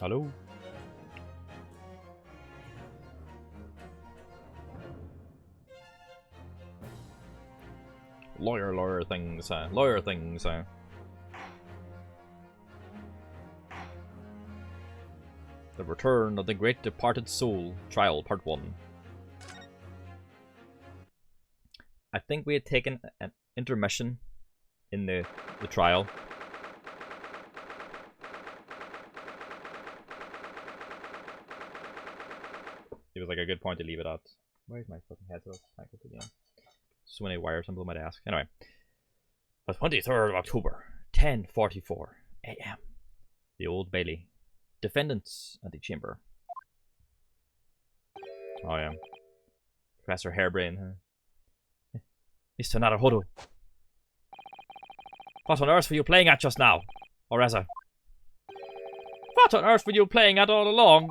Hello? Lawyer things, lawyer things, The Return of the Great Departed Soul, Trial, Part 1. I think we had taken an intermission in the trial. It was like a good point to leave it at. Where's my fucking headset tangled again? So many wires on below my desk. Anyway. The 23rd of October, 10:44 a.m. The Old Bailey. Defendants at the chamber. Oh yeah. Professor Hairbrain, huh? Mr. Naruhodo. What on earth were you playing at just now? Or rather, what on earth were you playing at all along?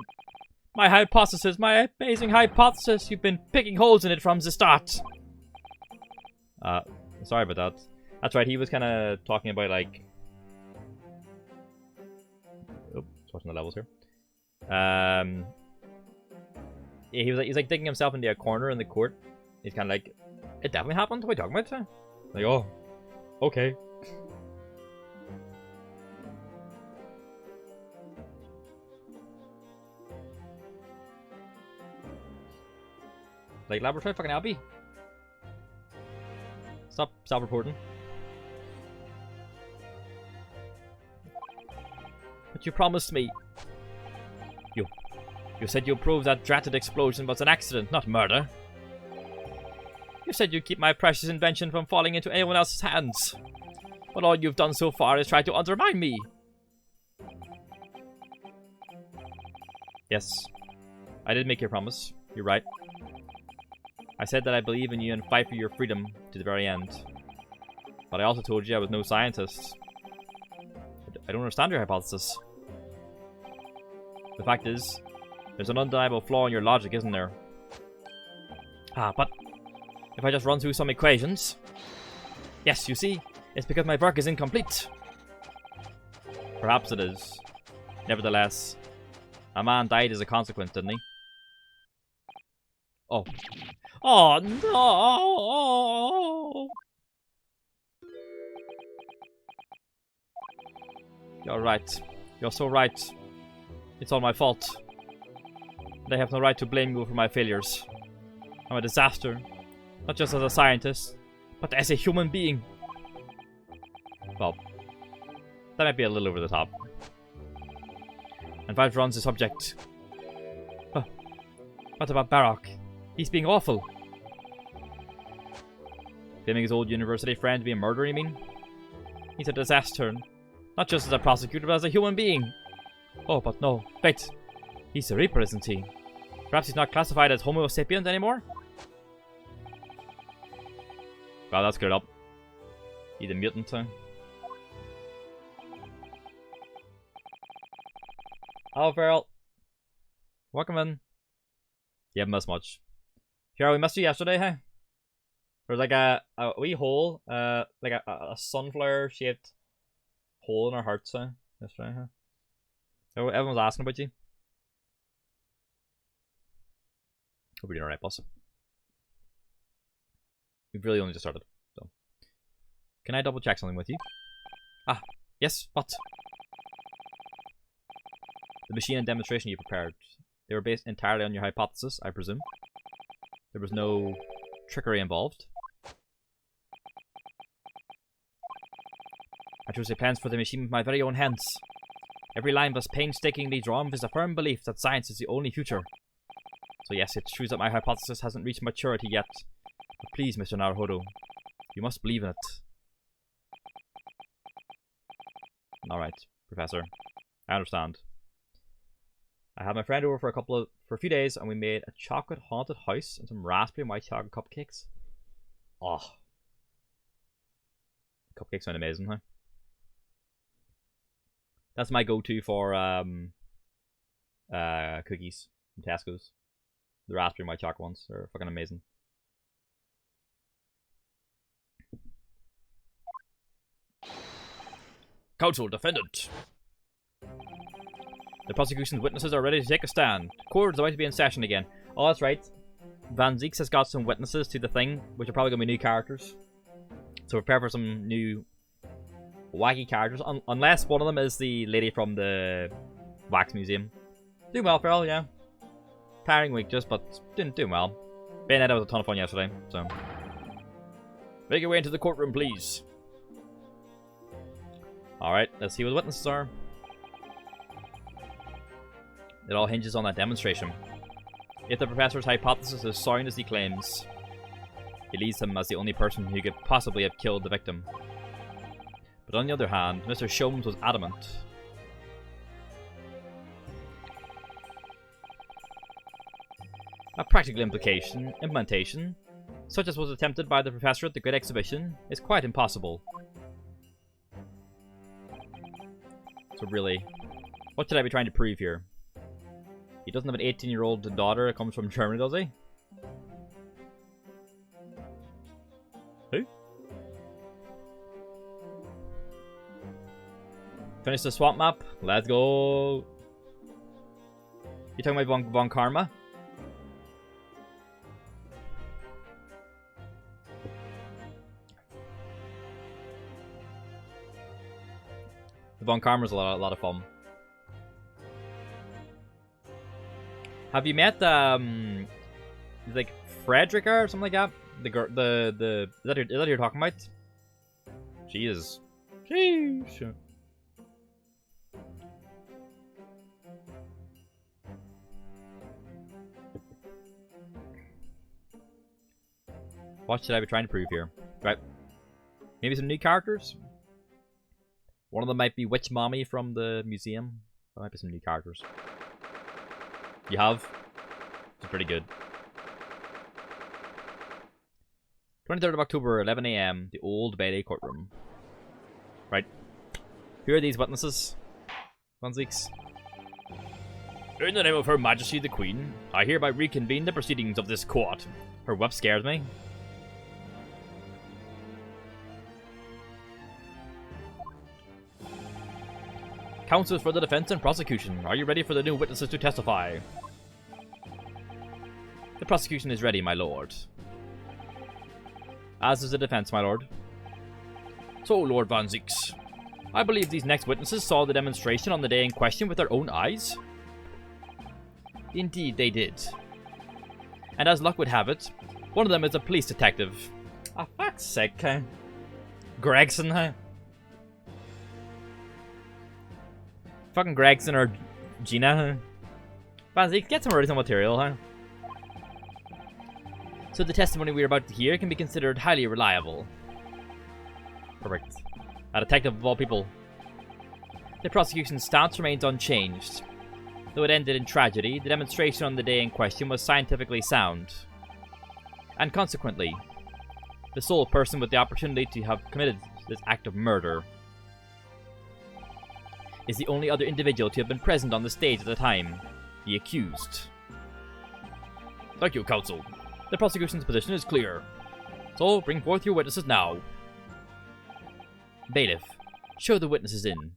My hypothesis, my amazing hypothesis. You've been picking holes in it from the start. Sorry about that. That's right, he was kind of talking about, like... Oh, switching the levels here. Yeah, he's like digging himself into a corner in the court. He's kind of like, it definitely happened? What are we talking about? Like, oh, okay. Like, laboratory fucking Albie. Stop reporting. But you promised me. You said you'd prove that dratted explosion was an accident, not murder. You said you'd keep my precious invention from falling into anyone else's hands. But all you've done so far is try to undermine me. Yes, I did make your promise. You're right. I said that I believe in you and fight for your freedom to the very end. But I also told you I was no scientist. I don't understand your hypothesis. The fact is, there's an undeniable flaw in your logic, isn't there? But if I just run through some equations... Yes, you see, it's because my work is incomplete. Perhaps it is. Nevertheless, a man died as a consequence, didn't he? Oh. Oh, no! You're right. You're so right. It's all my fault. They have no right to blame you for my failures. I'm a disaster. Not just as a scientist, but as a human being. Well, that might be a little over the top. And Vive runs the subject. Huh. What about Barak? He's being awful. Blaming his old university friend to be a murderer, you mean? He's a disaster. Not just as a prosecutor, but as a human being. Oh, but no. Wait. He's a Reaper, isn't he? Perhaps he's not classified as Homo sapient anymore? Wow, that's cleared up. He's a mutant, huh? Hello, Feral. Welcome in. You haven't missed much. Sure, we missed you yesterday, huh? There was like a wee hole, like a sunflower-shaped hole in our hearts, huh? Yesterday, huh? Everyone was asking about you. Hope you're doing alright, boss. We've really only just started, so. Can I double check something with you? Ah, yes, what? The machine and demonstration you prepared. They were based entirely on your hypothesis, I presume. There was no trickery involved. I chose the plans for the machine with my very own hands. Every line was painstakingly drawn with the firm belief that science is the only future. So yes, it's true that my hypothesis hasn't reached maturity yet. But please, Mr. Naruhodo, you must believe in it. Alright, Professor. I understand. I had my friend over for a few days, and we made a chocolate haunted house and some raspberry and white chocolate cupcakes. Oh. Cupcakes sound amazing, huh? That's my go-to for cookies from Tesco's. The raspberry and white chocolate ones. They're fucking amazing. Counsel defendant. The prosecution's witnesses are ready to take a stand. Court is about to be in session again. Oh, that's right. Van Zieks has got some witnesses to the thing, which are probably going to be new characters. So prepare for some new wacky characters. Unless one of them is the lady from the Wax Museum. Doing well, Feral, yeah. Tiring week just, but doing well. Bayonetta was a ton of fun yesterday, so. Make your way into the courtroom, please. Alright, let's see what the witnesses are. It all hinges on that demonstration. If the professor's hypothesis is sound as he claims, it leaves him as the only person who could possibly have killed the victim. But on the other hand, Mr. Sholmes was adamant. A practical implementation, such as was attempted by the professor at the Great Exhibition, is quite impossible. So really, what should I be trying to prove here? He doesn't have an 18-year-old daughter that comes from Germany, does he? Who? Finish the swamp map. Let's go. You talking about Von Karma? Von Karma's a lot of fun. Have you met like Frederica or something like that? The girl, is that who you're talking about? She is. Sheesh. What should I be trying to prove here? Right. Maybe some new characters? One of them might be Witch Mommy from the museum. That might be some new characters. You have? It's pretty good. 23rd of October, 11 AM, the Old Bailey courtroom. Right. Who are these witnesses? Van Zieks. In the name of Her Majesty the Queen, I hereby reconvene the proceedings of this court. Her whip scares me. Counsels for the defense and prosecution, are you ready for the new witnesses to testify? The prosecution is ready, my lord. As is the defense, my lord. So, Lord Van Zieks, I believe these next witnesses saw the demonstration on the day in question with their own eyes? Indeed, they did. And as luck would have it, one of them is a police detective. Ah, fuck's sake, Gregson, huh? Fucking Gregson or Gina, huh? Van Zieks, get some original material, huh? So the testimony we're about to hear can be considered highly reliable. Perfect. A detective of all people. The prosecution's stance remains unchanged. Though it ended in tragedy, the demonstration on the day in question was scientifically sound. And consequently, the sole person with the opportunity to have committed this act of murder is the only other individual to have been present on the stage at the time, the accused. Thank you, counsel. The prosecution's position is clear. So, bring forth your witnesses now. Bailiff, show the witnesses in.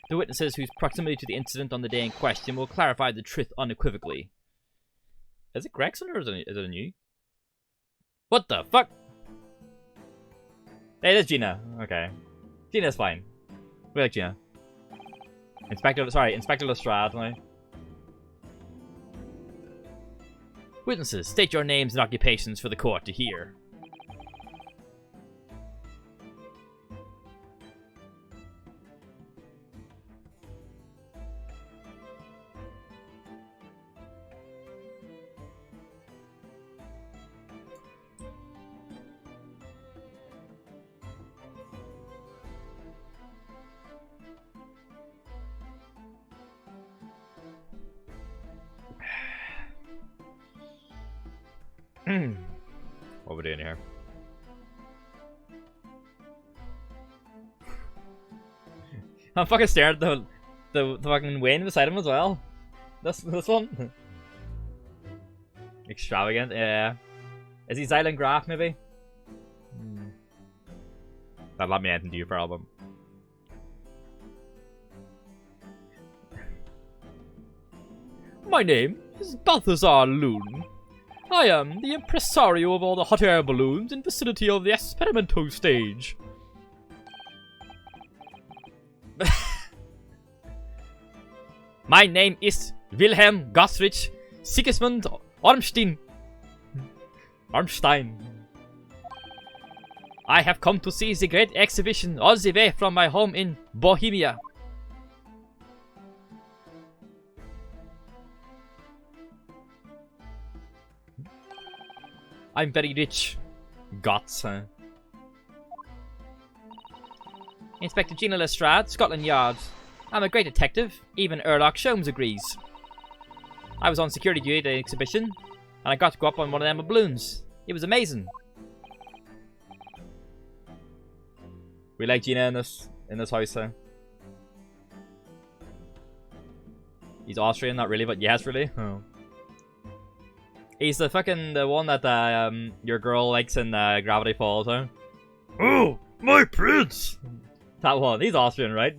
The witnesses whose proximity to the incident on the day in question will clarify the truth unequivocally. Is it Gregson or is it a new? What the fuck? Hey, it is Gina. Okay. Gina's fine. We like Gina. Inspector Lestrade, right? Witnesses, state your names and occupations for the court to hear. What are we doing here? I'm fucking staring at the fucking Wayne beside him as well. This one. Extravagant, yeah. Is he Zylan Graf maybe? That'll not mean anything to you for album. My name is Balthazar Loon. I am the impresario of all the hot air balloons in vicinity of the Experimento stage. My name is Wilhelm Gottfried Sigismund Ormstein. I have come to see the great exhibition all the way from my home in Bohemia. I'm very rich. Gots, huh? Inspector Gina Lestrade, Scotland Yard. I'm a great detective. Even Sherlock Sholmes agrees. I was on security duty at the exhibition, and I got to go up on one of them balloons. It was amazing. We like Gina in this house, huh? He's Austrian, not really, but yes, really. Oh. He's the one that your girl likes in Gravity Falls, huh? Oh, my prince! That one. He's Austrian, right?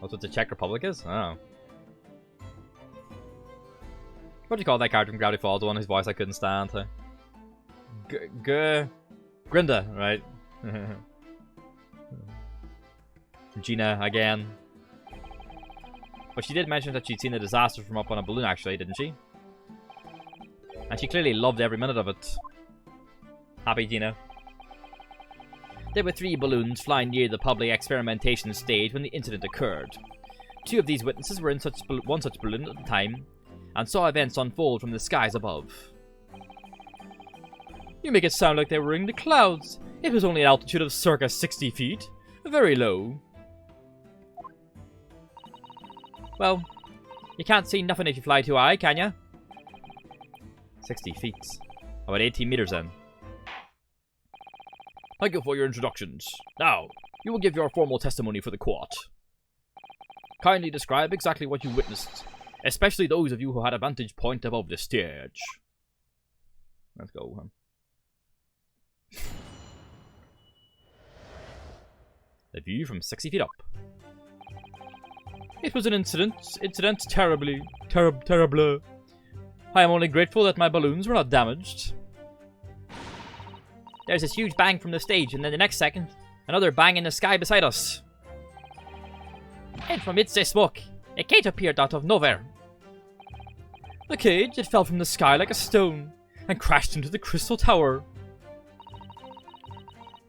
That's what the Czech Republic is? Oh. What do you call that character from Gravity Falls? The one whose voice I couldn't stand, huh? Grinda, right? Gina again. But she did mention that she'd seen a disaster from up on a balloon, actually, didn't she? And she clearly loved every minute of it. Happy Gina. There were 3 balloons flying near the public experimentation stage when the incident occurred. 2 of these witnesses were in one such balloon at the time, and saw events unfold from the skies above. You make it sound like they were in the clouds. It was only an altitude of circa 60 feet. Very low. Well, you can't see nothing if you fly too high, can ya? 60 feet. About 18 meters then. Thank you for your introductions. Now, you will give your formal testimony for the court. Kindly describe exactly what you witnessed, especially those of you who had a vantage point above the stage. Let's go. The view from 60 feet up. It was an incident terrible. I am only grateful that my balloons were not damaged. There's this huge bang from the stage, and then the next second, another bang in the sky beside us. And from amidst the smoke, a cage appeared out of nowhere. The cage, it fell from the sky like a stone, and crashed into the crystal tower.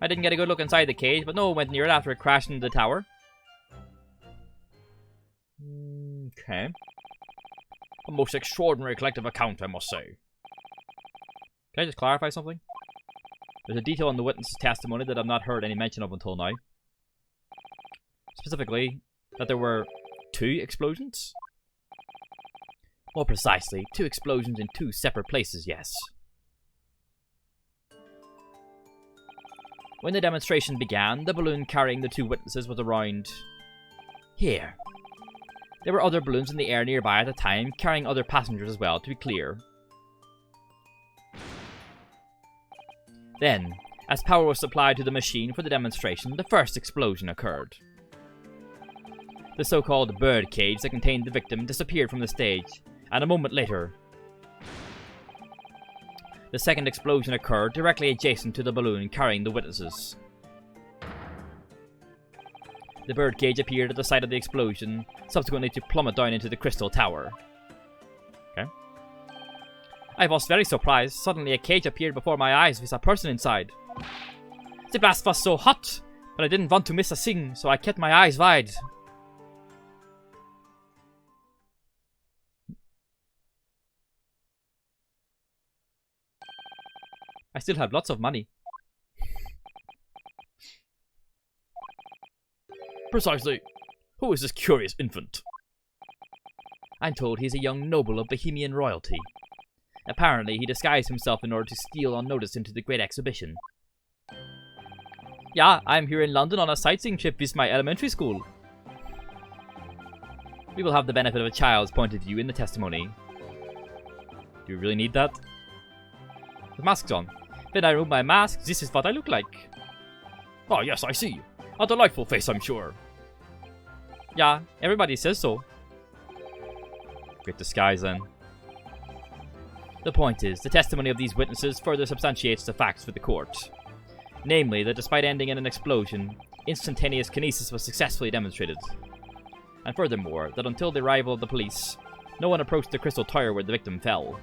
I didn't get a good look inside the cage, but no one went near it after it crashed into the tower. Okay. A most extraordinary collective account, I must say. Can I just clarify something? There's a detail in the witness's testimony that I've not heard any mention of until now. Specifically, that there were 2 explosions? More precisely, 2 explosions in 2 separate places, yes. When the demonstration began, the balloon carrying the 2 witnesses was around here. There were other balloons in the air nearby at the time, carrying other passengers as well, to be clear. Then, as power was supplied to the machine for the demonstration, the first explosion occurred. The so-called bird cage that contained the victim disappeared from the stage, and a moment later, the second explosion occurred directly adjacent to the balloon carrying the witnesses. The bird cage appeared at the site of the explosion, subsequently to plummet down into the crystal tower. Okay. I was very surprised. Suddenly a cage appeared before my eyes with a person inside. The blast was so hot, but I didn't want to miss a thing, so I kept my eyes wide. I still have lots of money. Precisely. Who is this curious infant? I'm told he's a young noble of Bohemian royalty. Apparently, he disguised himself in order to steal unnoticed into the great exhibition. Yeah, I'm here in London on a sightseeing trip with my elementary school. We will have the benefit of a child's point of view in the testimony. Do you really need that? The mask's on. When I remove my mask, this is what I look like. Oh, yes, I see. A delightful face, I'm sure. Yeah, everybody says so. Great disguise, then. The point is, the testimony of these witnesses further substantiates the facts for the court. Namely, that despite ending in an explosion, instantaneous kinesis was successfully demonstrated. And furthermore, that until the arrival of the police, no one approached the crystal tower where the victim fell.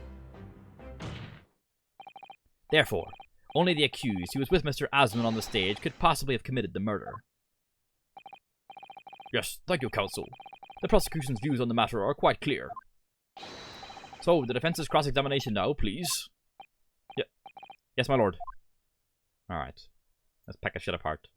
Therefore, only the accused, who was with Mr. Asman on the stage, could possibly have committed the murder. Yes, thank you, counsel. The prosecution's views on the matter are quite clear. So, the defense's cross-examination now, please. Yes, my lord. Alright. Let's pack a shit apart.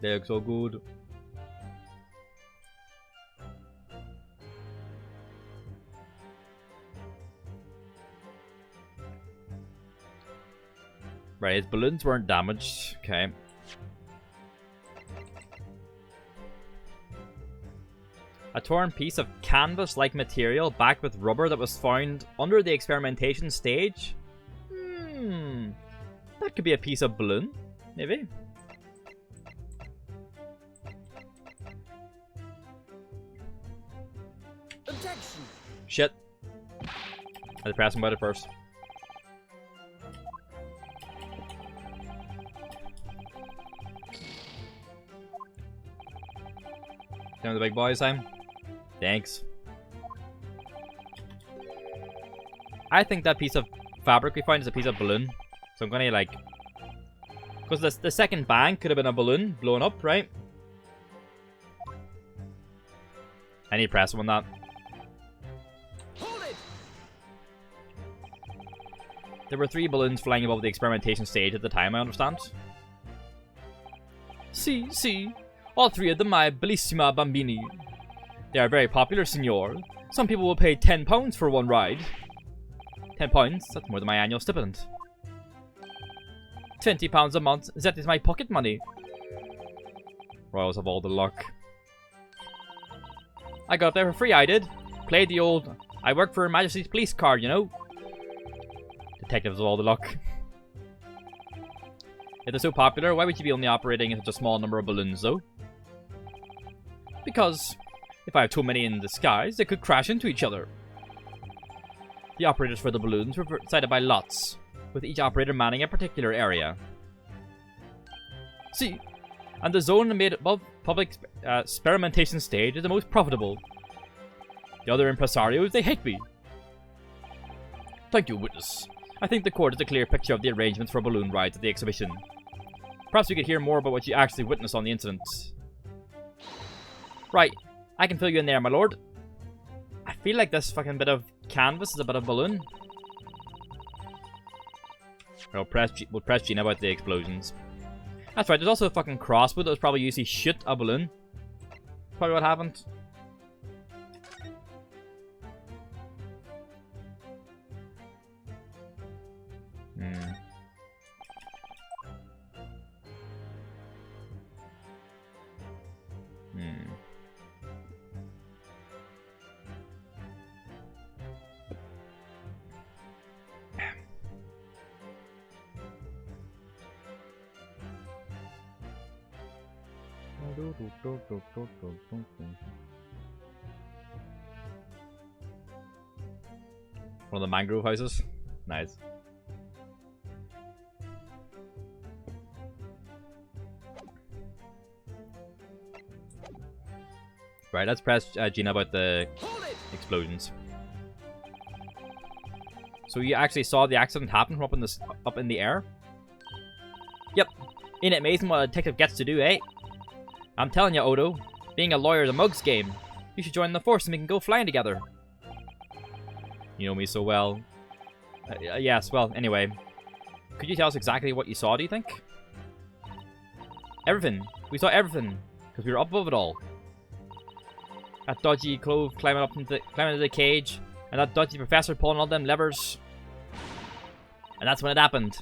They look so good. Right, his balloons weren't damaged. Okay. A torn piece of canvas-like material backed with rubber that was found under the experimentation stage? That could be a piece of balloon, maybe. Objection. Shit. I had to press him about it first. Down to the big boys time. Thanks. I think that piece of fabric we found is a piece of balloon. So I'm gonna like... Because the second bang could have been a balloon blowing up, right? I need to press him on that. Hold it. There were 3 balloons flying above the experimentation stage at the time, I understand. See. All 3 of them my bellissima bambini. They are very popular, signor. Some people will pay £10 for one ride. £10? That's more than my annual stipend. £20 a month, that is my pocket money. Royals have all the luck. I got up there for free, I did. Played the old, I work for Her Majesty's Police card, you know. Detectives have all the luck. If they're so popular, why would you be only operating in such a small number of balloons, though? Because if I have too many in disguise, they could crash into each other. The operators for the balloons were decided by lots, with each operator manning a particular area. See, and the zone made above public experimentation stage is the most profitable. The other impresarios, they hate me. Thank you, witness. I think the court has a clear picture of the arrangements for balloon rides at the exhibition. Perhaps we could hear more about what you actually witnessed on the incident. Right, I can fill you in there, my lord. I feel like this fucking bit of canvas is a bit of balloon. We'll press Gina about the explosions. That's right, there's also a fucking crossbow that was probably used to shoot a balloon. Probably what happened. One of the mangrove houses. Nice. Right, let's press Gina about the explosions. So you actually saw the accident happen from up in the air? Yep. Ain't it amazing what a detective gets to do, eh? I'm telling you, Odo, being a lawyer is a mug's game. You should join the force and we can go flying together. You know me so well. Yes, well, anyway. Could you tell us exactly what you saw, do you think? Everything. We saw everything. Because we were up above it all. That dodgy Clove climbing into the cage. And that dodgy professor pulling all them levers. And that's when it happened.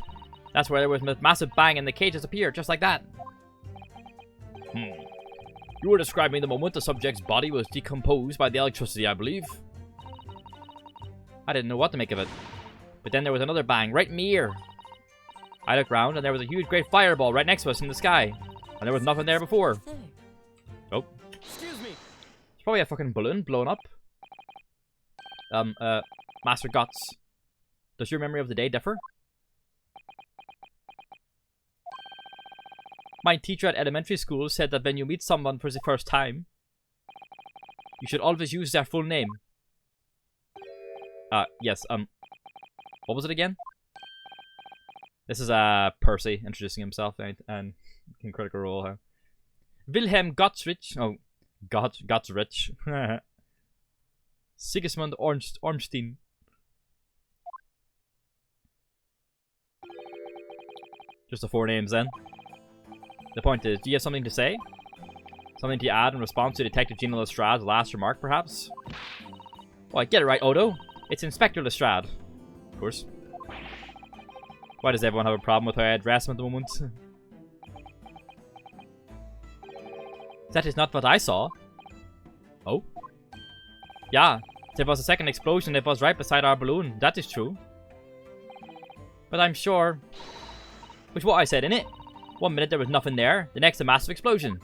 That's where there was a massive bang and the cage disappeared, just like that. You were describing the moment the subject's body was decomposed by the electricity, I believe. I didn't know what to make of it. But then there was another bang right in my ear. I looked round and there was a huge great fireball right next to us in the sky. And there was nothing there before. Oh. Excuse me. It's probably a fucking balloon blown up. Master Guts. Does your memory of the day differ? My teacher at elementary school said that when you meet someone for the first time, you should always use their full name. Yes, what was it again? This is, Percy introducing himself and in Critical Role, huh? Wilhelm Gottsrich. Oh, Gottsrich. Sigismund Ormstein. Just the 4 names then. The point is, do you have something to say? Something to add in response to Detective Gina Lestrade's last remark, perhaps? Well, get it right, Odo. It's Inspector Lestrade. Of course. Why does everyone have a problem with how I address him at the moment? That is not what I saw. Oh? Yeah, there was a second explosion that was right beside our balloon. That is true. But I'm sure... Which what I said, innit? 1 minute there was nothing there, the next a massive explosion.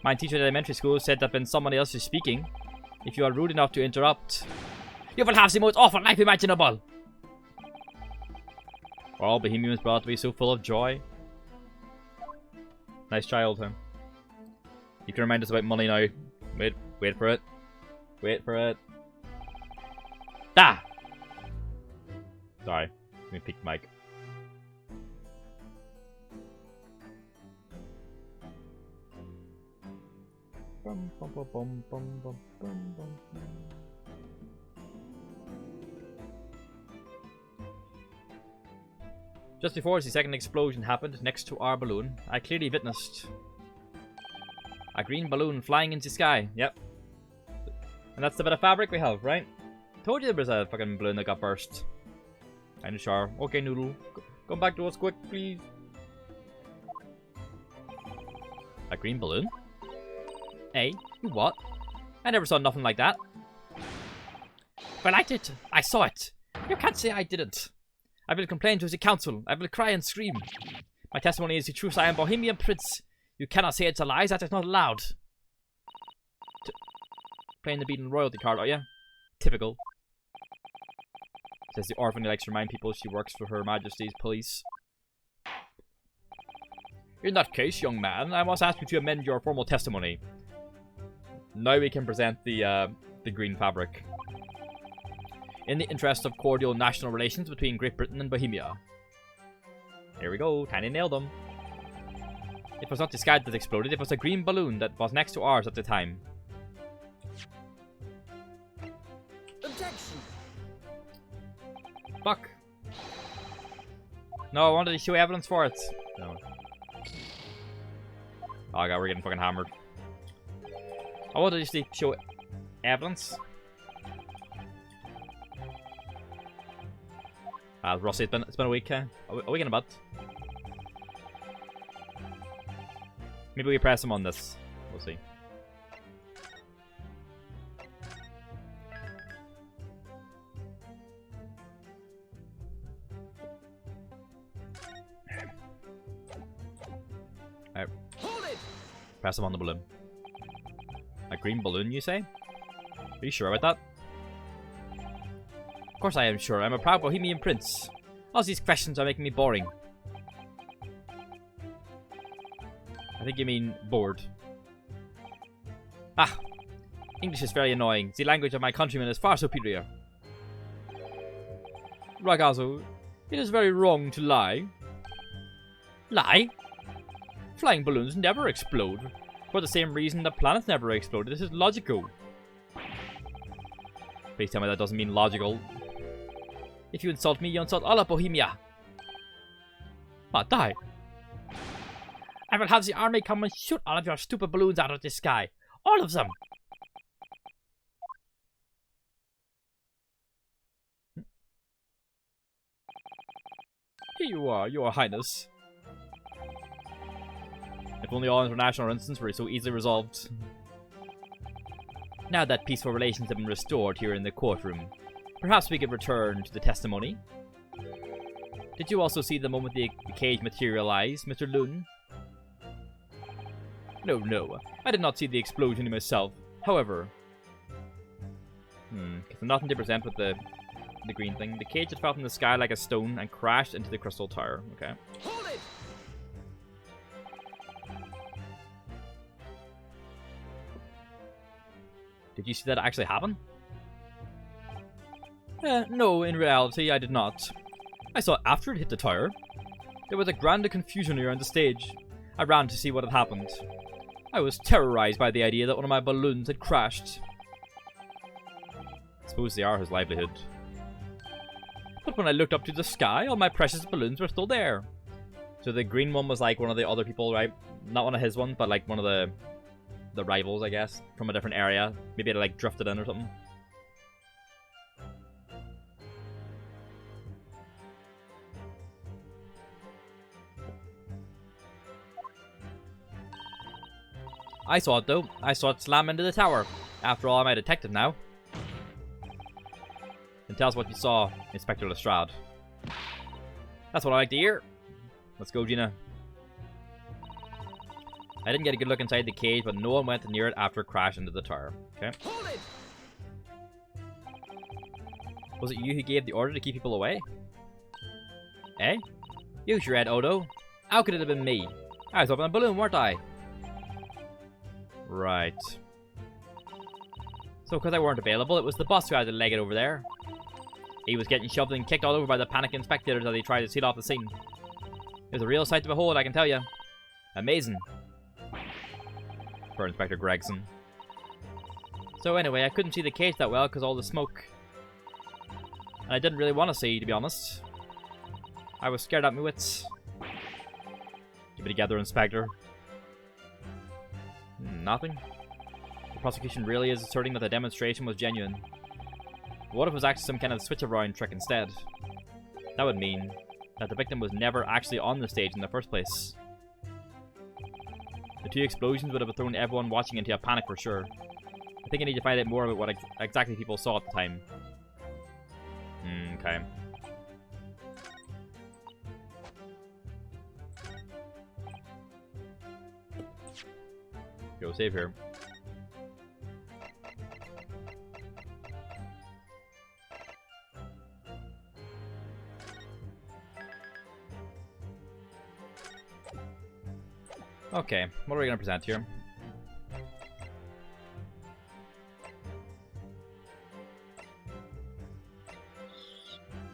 My teacher at elementary school said that when someone else is speaking, if you are rude enough to interrupt, you will have the most awful life imaginable. Are all Bohemians brought to be so full of joy? Nice child, huh? You can remind us about money now. Wait for it. Wait for it. Ah! Sorry, let me peek the mic. Just before the second explosion happened next to our balloon, I clearly witnessed a green balloon flying into the sky. Yep. And that's the bit of fabric we have, right? Told you there was a fucking balloon that got burst. I'm sure. Okay, Noodle. Come back to us quick, please. A green balloon? Hey, you what? I never saw nothing like that. Well, I did. I saw it. You can't say I didn't. I will complain to the council. I will cry and scream. My testimony is the truth. I am Bohemian Prince. You cannot say it's a lie. That is not allowed. Playing the beaten royalty card, are you? Typical. Says the orphan who likes to remind people she works for Her Majesty's police. In that case, young man, I must ask you to amend your formal testimony. Now we can present the green fabric. In the interest of cordial national relations between Great Britain and Bohemia. Here we go, Tiny nailed them. It was not the sky that exploded, it was a green balloon that was next to ours at the time. Objection. Fuck. No, I wanted to show evidence for it. No. Oh god, we're getting fucking hammered. I wanted to show evidence. Rossi, it's been a week, a week and a bit. Maybe we press him on this. We'll see. Alright. Hold it. Press him on the balloon. A green balloon, you say? Are you sure about that? Of course I am sure. I'm a proud Bohemian Prince. All these questions are making me boring. I think you mean bored. Ah! English is very annoying. The language of my countrymen is far superior. Ragazzo, it is very wrong to lie. Lie? Flying balloons never explode. For the same reason the planets never exploded. This is logical. Please tell me that doesn't mean logical. If you insult me, you insult all of Bohemia. Ah, die. I will have the army come and shoot all of your stupid balloons out of the sky. All of them. Here you are, your highness. If only all international incidents were so easily resolved. Now that peaceful relations have been restored here in the courtroom, perhaps we could return to the testimony. Did you also see the moment the cage materialized, Mr. Lun? No, I did not see the explosion myself. However, because nothing to present with the green thing. The cage had fell from the sky like a stone and crashed into the crystal tower. Okay. Hold it! Did you see that actually happen? No, in reality, I did not. I saw it after it hit the tower. There was a grand confusion around the stage. I ran to see what had happened. I was terrorized by the idea that one of my balloons had crashed. I suppose they are his livelihood. But when I looked up to the sky, all my precious balloons were still there. So the green one was like one of the other people, right? Not one of his ones, but like one of the rivals, I guess, from a different area. Maybe it like drifted in or something. I saw it though. I saw it slam into the tower. After all, I'm a detective now. And tell us what you saw, Inspector Lestrade. That's what I like to hear. Let's go, Gina. I didn't get a good look inside the cage, but no one went near it after it crashed into the tower. Okay. Hold it! Was it you who gave the order to keep people away? Eh? You sure, Ed Odo. How could it have been me? I was up in a balloon, weren't I? Right. So because I weren't available, it was the boss who had to leg it over there. He was getting shoved and kicked all over by the panicked spectators as he tried to seal off the scene. It was a real sight to behold, I can tell you. Amazing. For Inspector Gregson. So anyway, I couldn't see the case that well because all the smoke. And I didn't really want to see, to be honest. I was scared at my wits. Keep it together, Inspector. Nothing. The prosecution really is asserting that the demonstration was genuine. But what if it was actually some kind of switch-around trick instead? That would mean that the victim was never actually on the stage in the first place. The two explosions would have thrown everyone watching into a panic for sure. I think I need to find out more about what exactly people saw at the time. Okay. Go save here. Okay, what are we going to present here?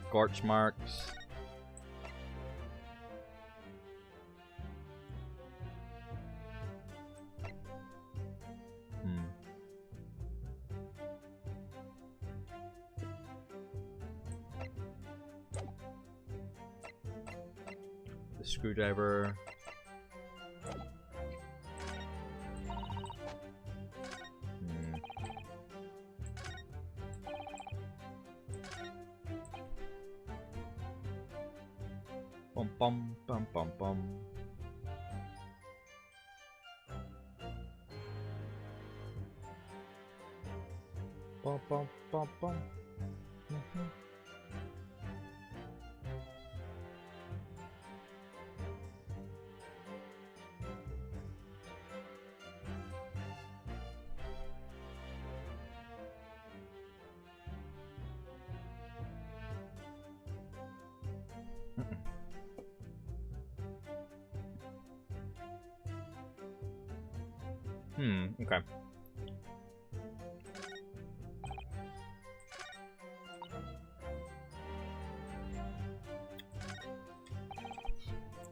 Scorch marks. The screwdriver. Bum bum bum bum bum. Bum bum bum bum. Okay.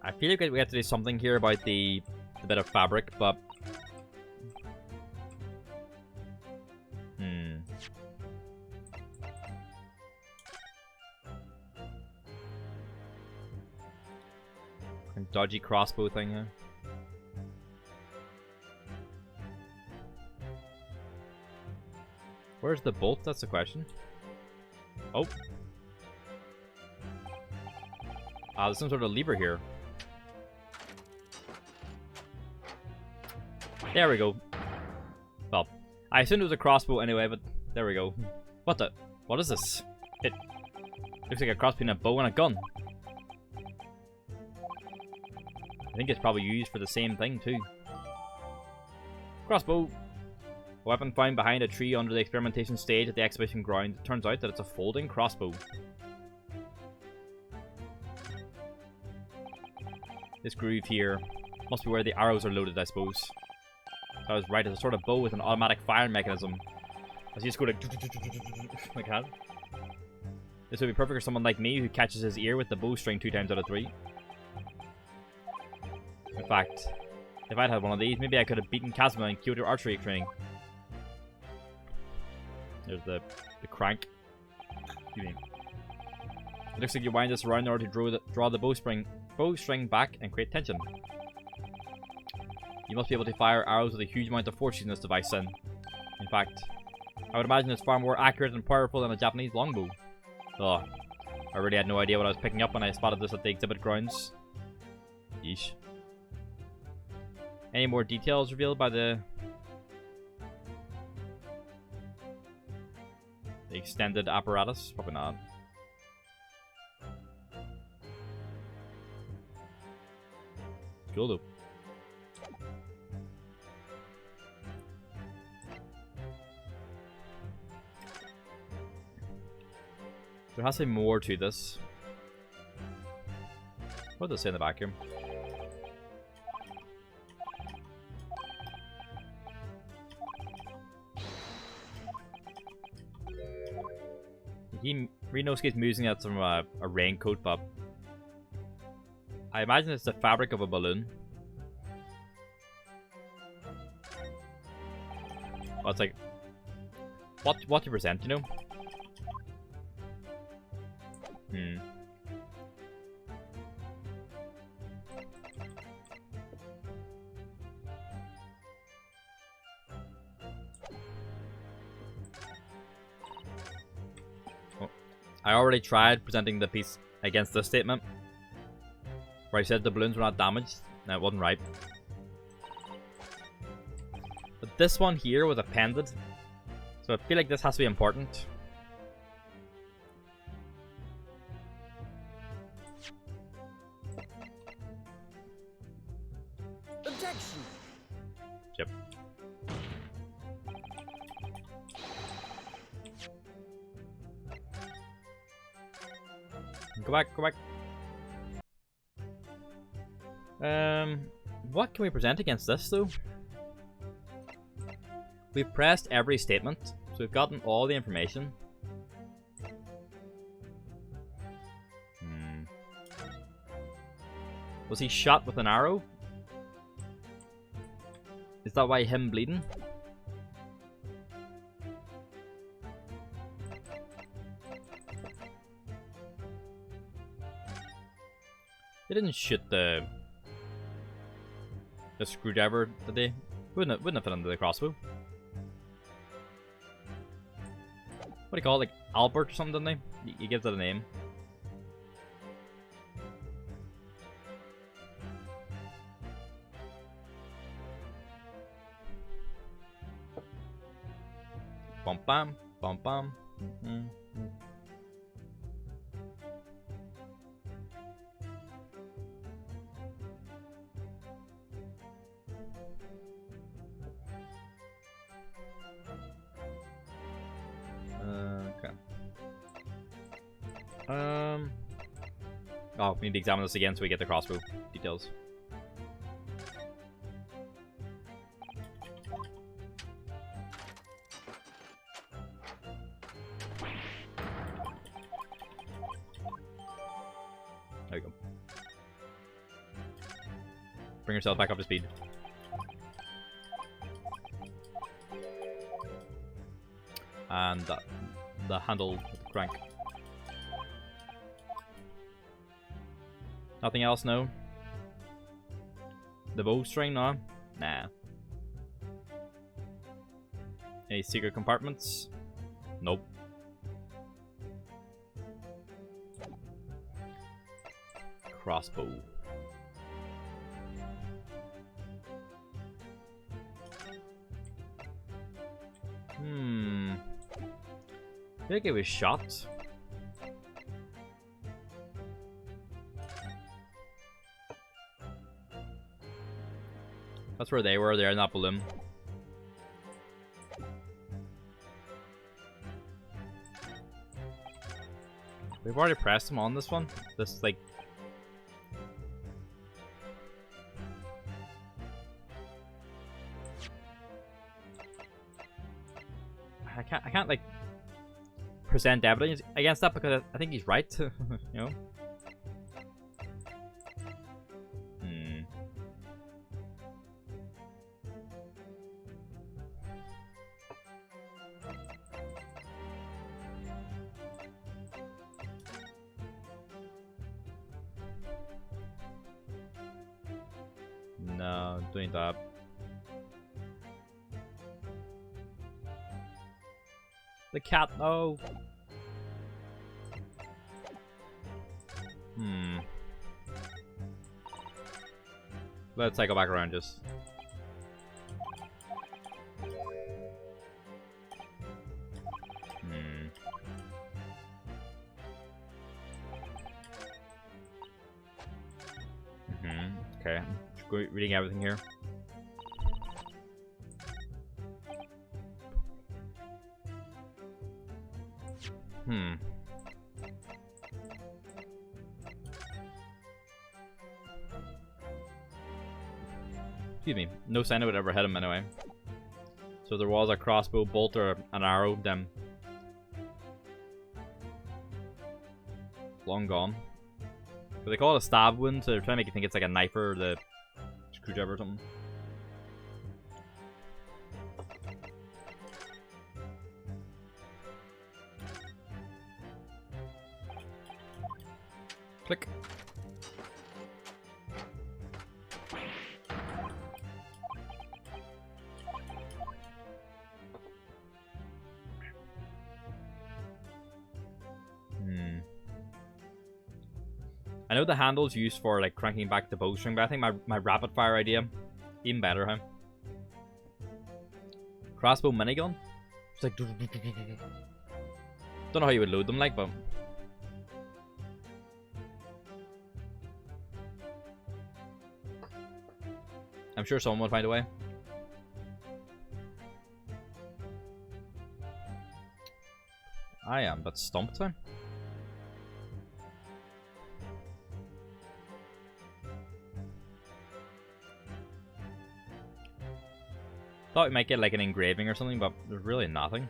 I feel like we have to do something here about the bit of fabric, but dodgy crossbow thing here. Where's the bolt? That's the question. Oh. Ah, there's some sort of lever here. There we go. Well, I assumed it was a crossbow anyway, but there we go. What the? What is this? It looks like a cross between a bow and a gun. I think it's probably used for the same thing too. Crossbow. A weapon found behind a tree under the experimentation stage at the exhibition ground. It turns out that it's a folding crossbow. This groove here must be where the arrows are loaded, I suppose. I was right, it's a sort of bow with an automatic firing mechanism. As you just go like that. This would be perfect for someone like me who catches his ear with the bowstring 2 times out of 3. In fact, if I'd had one of these, maybe I could have beaten Kazuma in Kyoto archery training. There's the crank. It looks like you wind this around in order to draw the bowstring back and create tension. You must be able to fire arrows with a huge amount of force using this device then. In fact, I would imagine it's far more accurate and powerful than a Japanese longbow. Oh, I really had no idea what I was picking up when I spotted this at the exhibit grounds. Yeesh. Any more details revealed by the extended apparatus? Probably not. Cool though. There has to be more to this. What does it say in the back here? Rinosuke's musing at some a raincoat, but I imagine it's the fabric of a balloon. Well, it's like what to present, you know? Well, I already tried presenting the piece against this statement, where I said the balloons were not damaged. No, it wasn't right. But this one here was appended, so I feel like this has to be important. Objection. Yep. Go back, go back. What can we present against this though? We've pressed every statement, so we've gotten all the information. Was he shot with an arrow? Is that why him bleeding? They didn't shoot the screwdriver, did they? Wouldn't have fit under the crossbow. What do you call it? Like Albert or something, didn't they? He gives it a name. Bum bam, bum bam. Okay. Oh, we need to examine this again so we get the crossbow details. There we go. Bring yourself back up to speed. And the handle with the crank. Nothing else, no? The bowstring now? Nah. Any secret compartments? Nope. Crossbow. I think it was shot. That's where they were, there in that balloon. We've already pressed them on this one. This, like... I can't, like, present evidence against that because I think he's right, you know? No, doing that. The cat, no. Let's go back around just. Okay, just reading everything here. Excuse me. No sign it would ever hit him anyway. So there was a crossbow bolt or an arrow, then long gone. But they call it a stab wound, so they're trying to make you think it's like a knife or the screwdriver or something. Click. I know the handle's used for like cranking back the bowstring, but I think my rapid fire idea even better, huh? Crossbow minigun? It's like don't know how you would load them like, but I'm sure someone would find a way. I am, but stomp time. Thought we might get like an engraving or something, but there's really nothing.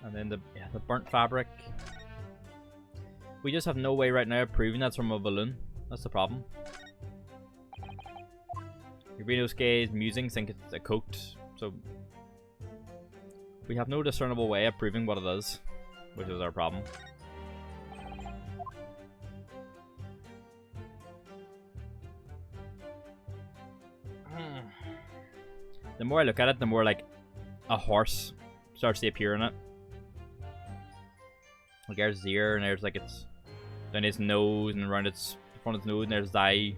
And then the burnt fabric. We just have no way right now of proving that's from a balloon. That's the problem. Renosuke's musings think it's a coat, so we have no discernible way of proving what it is, which is our problem. The more I look at it, the more like a horse starts to appear in it. Like there's his ear, and there's like its down its nose, and around its front of its nose, and there's his eye.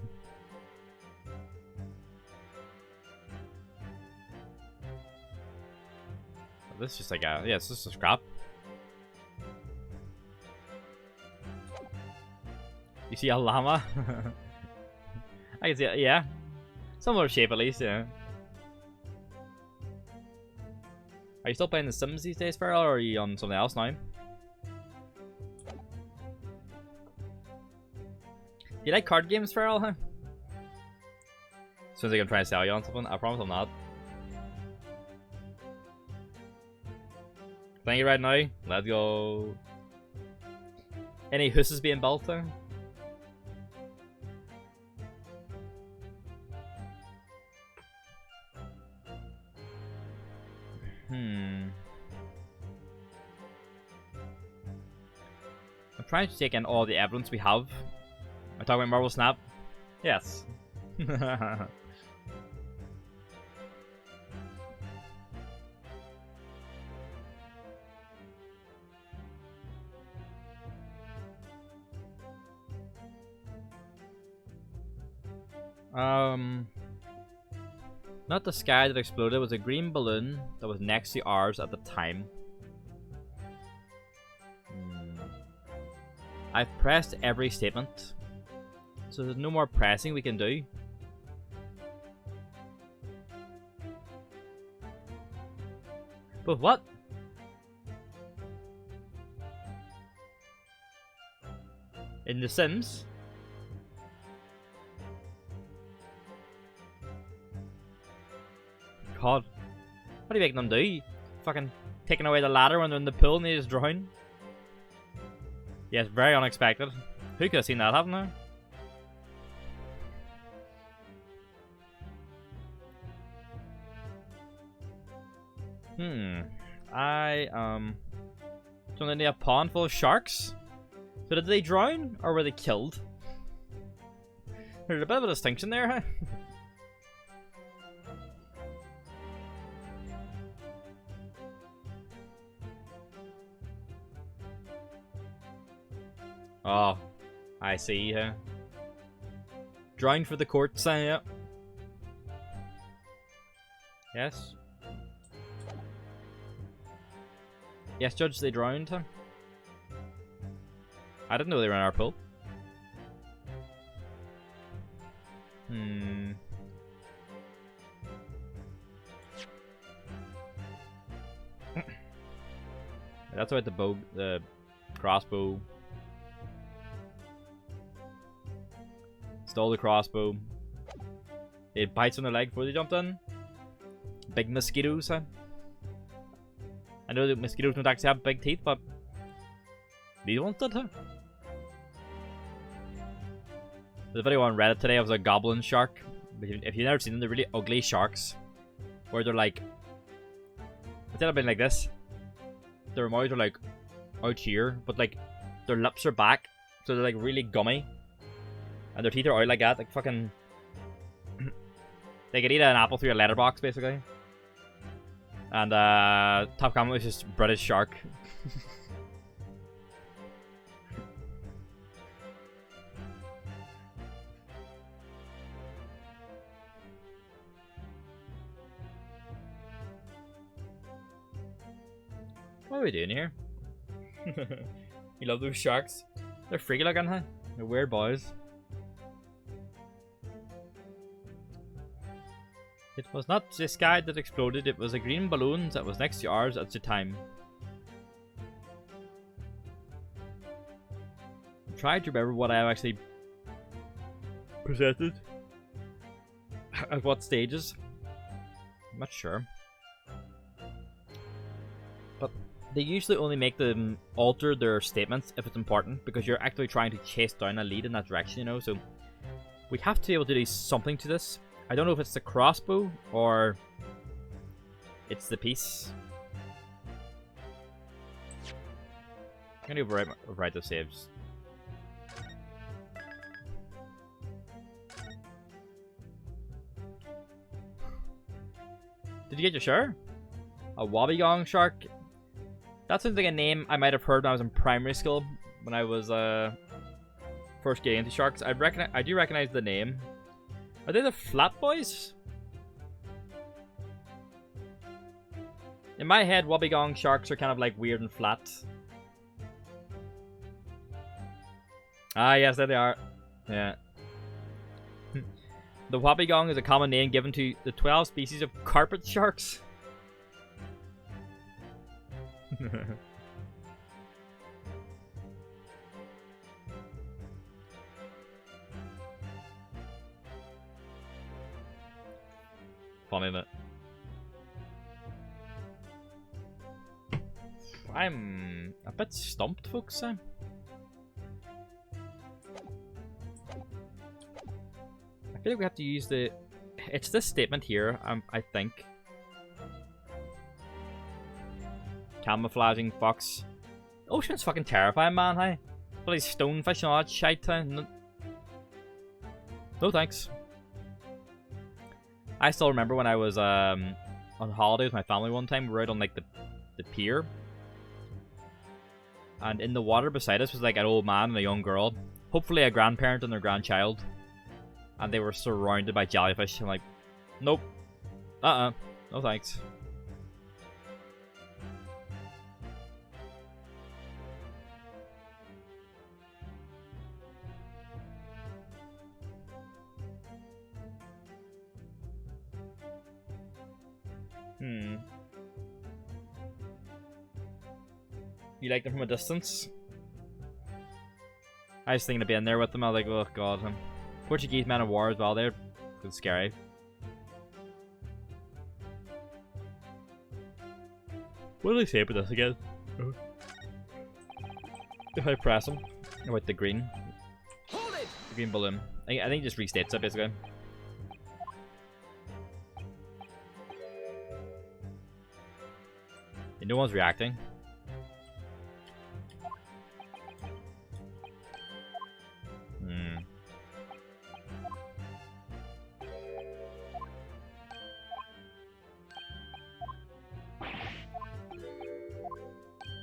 This is just like a it's just a scrap. You see a llama? I can see it, yeah. Similar shape at least, yeah. Are you still playing The Sims these days, Feral, or are you on something else now? Do you like card games, Feral, huh? As soon as I'm trying to sell you on something, I promise I'm not. Playing it right now? Let's go. Any houses being built there? trying to take in all the evidence we have. Am I talking about Marble Snap? Yes. Not the sky that exploded, it was a green balloon that was next to ours at the time. I've pressed every statement, so there's no more pressing we can do. But what? In The Sims? God. What are you making them do? Fucking taking away the ladder when they're in the pool and they just drown? Yes, very unexpected. Who could have seen that happen now? So they need a pond full of sharks? So did they drown or were they killed? There's a bit of a distinction there, huh? Oh, I see, huh? Drowned for the court, sign yeah. Yes. Yes, Judge, they drowned, huh? I didn't know they were in our pool. That's about the crossbow. Stole the crossbow. It bites on the leg before they jumped in. Big mosquitoes, huh? I know that mosquitoes don't actually have big teeth, but these ones did, huh? There's a video on Reddit today of a goblin shark. If you've never seen them, they're really ugly sharks. Where they're like... Instead of being like this, their mouths are like out here, but like their lips are back. So they're like really gummy. And their teeth are out like that, like fucking... They could eat an apple through a letterbox, basically. And top comment was just British shark. What are we doing here? You love those sharks? They're freaky looking, huh? They're weird boys. It was not the sky that exploded, it was a green balloon that was next to ours at the time. I tried to remember what I actually presented. At what stages. I'm not sure. But they usually only make them alter their statements if it's important, because you're actually trying to chase down a lead in that direction, you know, so we have to be able to do something to this. I don't know if it's the crossbow or it's the piece. I'm gonna overwrite those saves. Did you get your share? A Wobbegong shark? That sounds like a name I might have heard when I was in primary school, when I was first getting into sharks. I do recognize the name. Are they the Flat Boys? In my head, Wobbegong sharks are kind of like weird and flat. Ah, yes, there they are. Yeah. The Wobbegong is a common name given to the 12 species of carpet sharks. Funny, isn't it? I'm a bit stumped, folks. I feel like we have to use the... It's this statement here, I think. Camouflaging fox. Ocean's fucking terrifying, man, hey? Bloody stonefish and all that shite. No, no thanks. I still remember when I was on holiday with my family one time. We were out on like the pier. And in the water beside us was like an old man and a young girl. Hopefully a grandparent and their grandchild. And they were surrounded by jellyfish. I'm like, nope. No thanks. You like them from a distance? I was thinking of being there with them. I was like, oh god. Portuguese men of war as well. They're scary. What do they say about this again? If I press them. About the green. Hold it! The green balloon. I think it just restates it basically. And no one's reacting.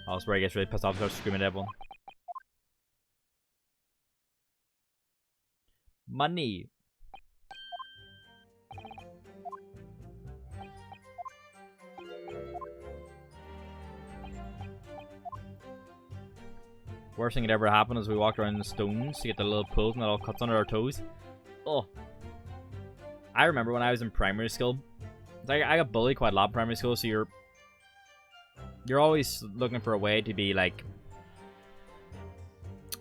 Oh, that's where he gets really pissed off and starts screaming at everyone. Money! Worst thing that ever happened is we walked around the stones to get the little pools and it all cuts under our toes. Oh. I remember when I was in primary school. I got bullied quite a lot in primary school, so you're always looking for a way to be like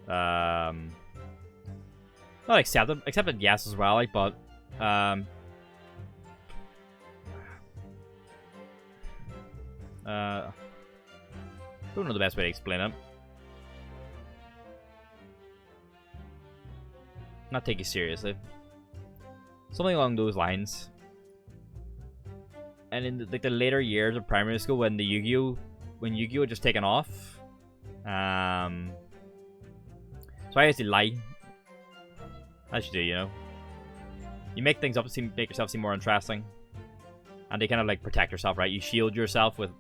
not accepted yes as well, like, but don't know the best way to explain it. Not take you seriously. Something along those lines. And in the later years of primary school, when Yu-Gi-Oh had just taken off, so I used to lie. As you do, you know. You make things up to make yourself seem more interesting, and they kind of like protect yourself, right? You shield yourself with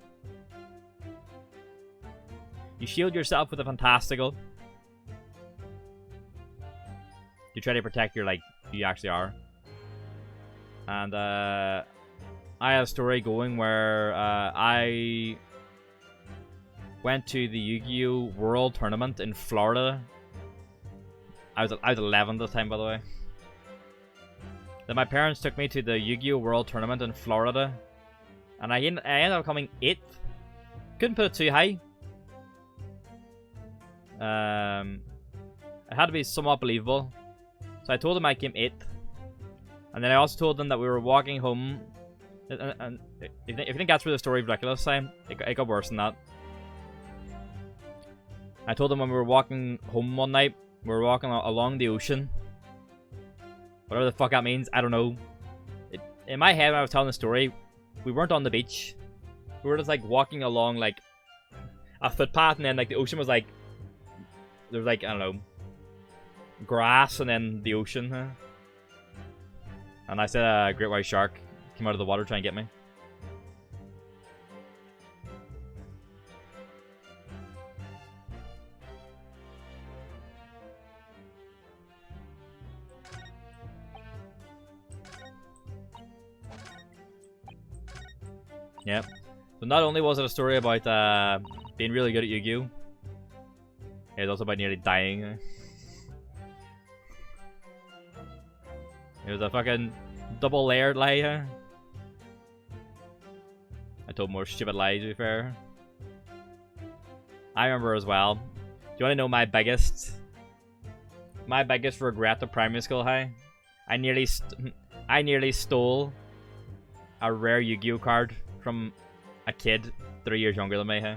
a fantastical. You try to protect your, like, who you actually are. And I had a story going where I went to the Yu-Gi-Oh! World Tournament in Florida. I was 11 at the time, by the way. Then my parents took me to the Yu-Gi-Oh! World Tournament in Florida. And I ended up coming 8th. Couldn't put it too high. It had to be somewhat believable. So I told them I came 8th. And then I also told them that we were walking home. And if you think that's where the story is ridiculous, it got worse than that. I told them when we were walking home one night, we were walking along the ocean. Whatever the fuck that means, I don't know. In my head, when I was telling the story, we weren't on the beach. We were just like walking along like a footpath, and then like the ocean was like, there was like, I don't know, grass and then the ocean. And I said a great white shark came out of the water trying to get me. Yep. So not only was it a story about being really good at Yu-Gi-Oh! It was also about nearly dying. It was a fucking double layered lie. I told more stupid lies, to be fair. I remember as well. Do you want to know my biggest regret of primary school high? I nearly stole a rare Yu-Gi-Oh card from a kid 3 years younger than me. Huh?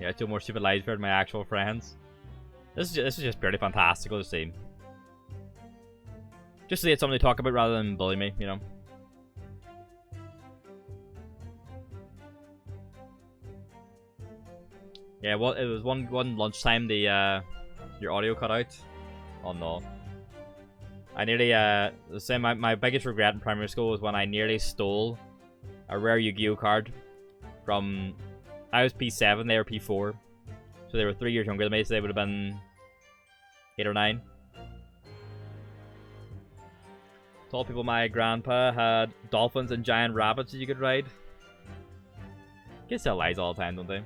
Yeah, I told more stupid lies for my actual friends. This is just purely fantastical to see. Just so they had something to talk about rather than bully me, you know. Yeah, well, it was one lunchtime. The your audio cut out. Oh no! I nearly my biggest regret in primary school was when I nearly stole a rare Yu-Gi-Oh card from. I was P7, they were P4, so they were 3 years younger than me. So they would have been 8 or 9. Told people my grandpa had dolphins and giant rabbits that you could ride. Kids tell lies all the time, don't they?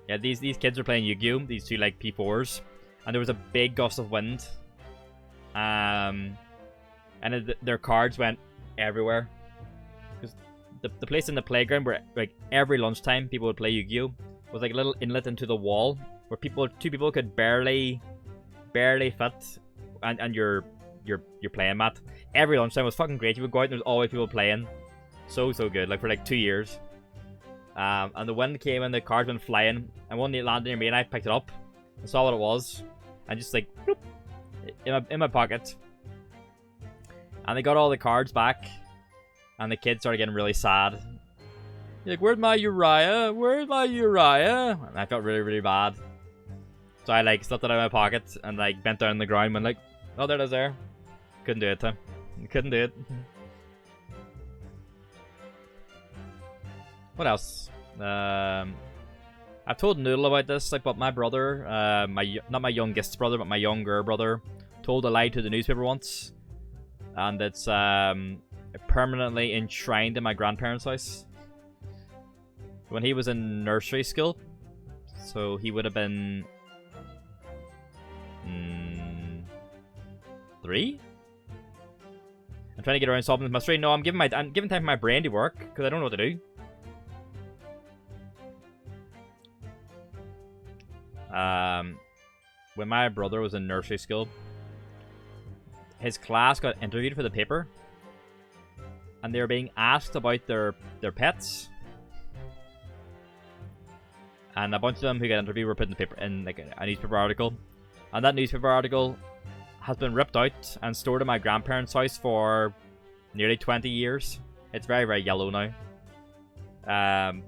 Yeah, these kids are playing Yu-Gi-Oh! These two like P4s, and there was a big gust of wind, and their cards went everywhere. Because the place in the playground where like every lunchtime people would play Yu-Gi-Oh! Was like a little inlet into the wall where two people could barely fit, and your playing mat. Every lunchtime was fucking great. You would go out and there was always people playing, so good. Like for like 2 years. And the wind came and the cards went flying, and one landed near me, and I picked it up and saw what it was, and just like bloop, in my pocket. And they got all the cards back, and the kids started getting really sad. Like, where's my Uriah? Where's my Uriah? And I felt really bad. So I like slipped it out of my pocket and like bent down on the ground and went like, oh, there it is there. Couldn't do it, Tim. Couldn't do it. What else? I've told Noodle about this, like, but my brother, not my youngest brother, but my younger brother, told a lie to the newspaper once, and it's permanently enshrined in my grandparents' house. When he was in nursery school, so he would have been 3. I'm trying to get around solving this mystery. No, I'm giving time for my brain to work because I don't know what to do. When my brother was in nursery school, his class got interviewed for the paper, and they were being asked about their pets, and a bunch of them who got interviewed were put in the paper in like a newspaper article, and that newspaper article has been ripped out and stored in my grandparents' house for nearly 20 years. It's very yellow now.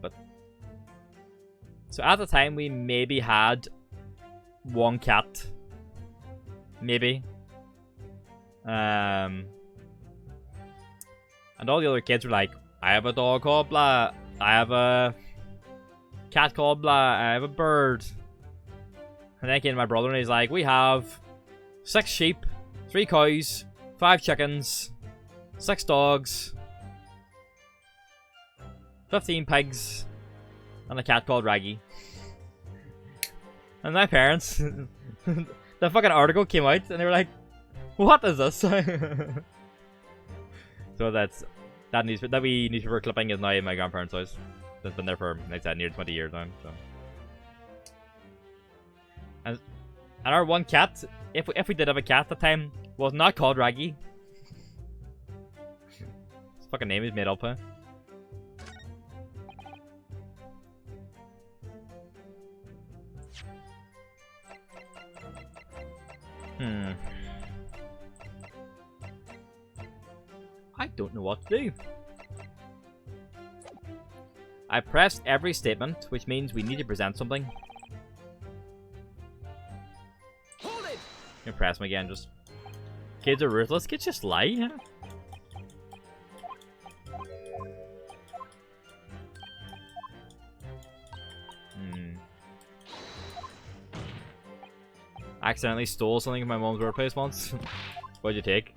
But so at the time we maybe had one cat, maybe, and all the other kids were like, I have a dog called blah, I have a cat called blah, I have a bird. And then came my brother and he's like, we have 6 sheep, 3 cows, 5 chickens, 6 dogs, 15 pigs, and a cat called Raggy. And my parents, the fucking article came out and they were like, what is this? So that wee newspaper clipping is now in my grandparents' house. It's been there for, like I said, near 20 years now. So. And our one cat, if we did have a cat at the time, was not called Raggy. His fucking name is made up, huh? I don't know what to do. I pressed every statement, which means we need to present something. Hold it! You can press them again, just... Kids are ruthless, kids just lie, huh? Accidentally stole something from my mom's workplace once. What'd you take?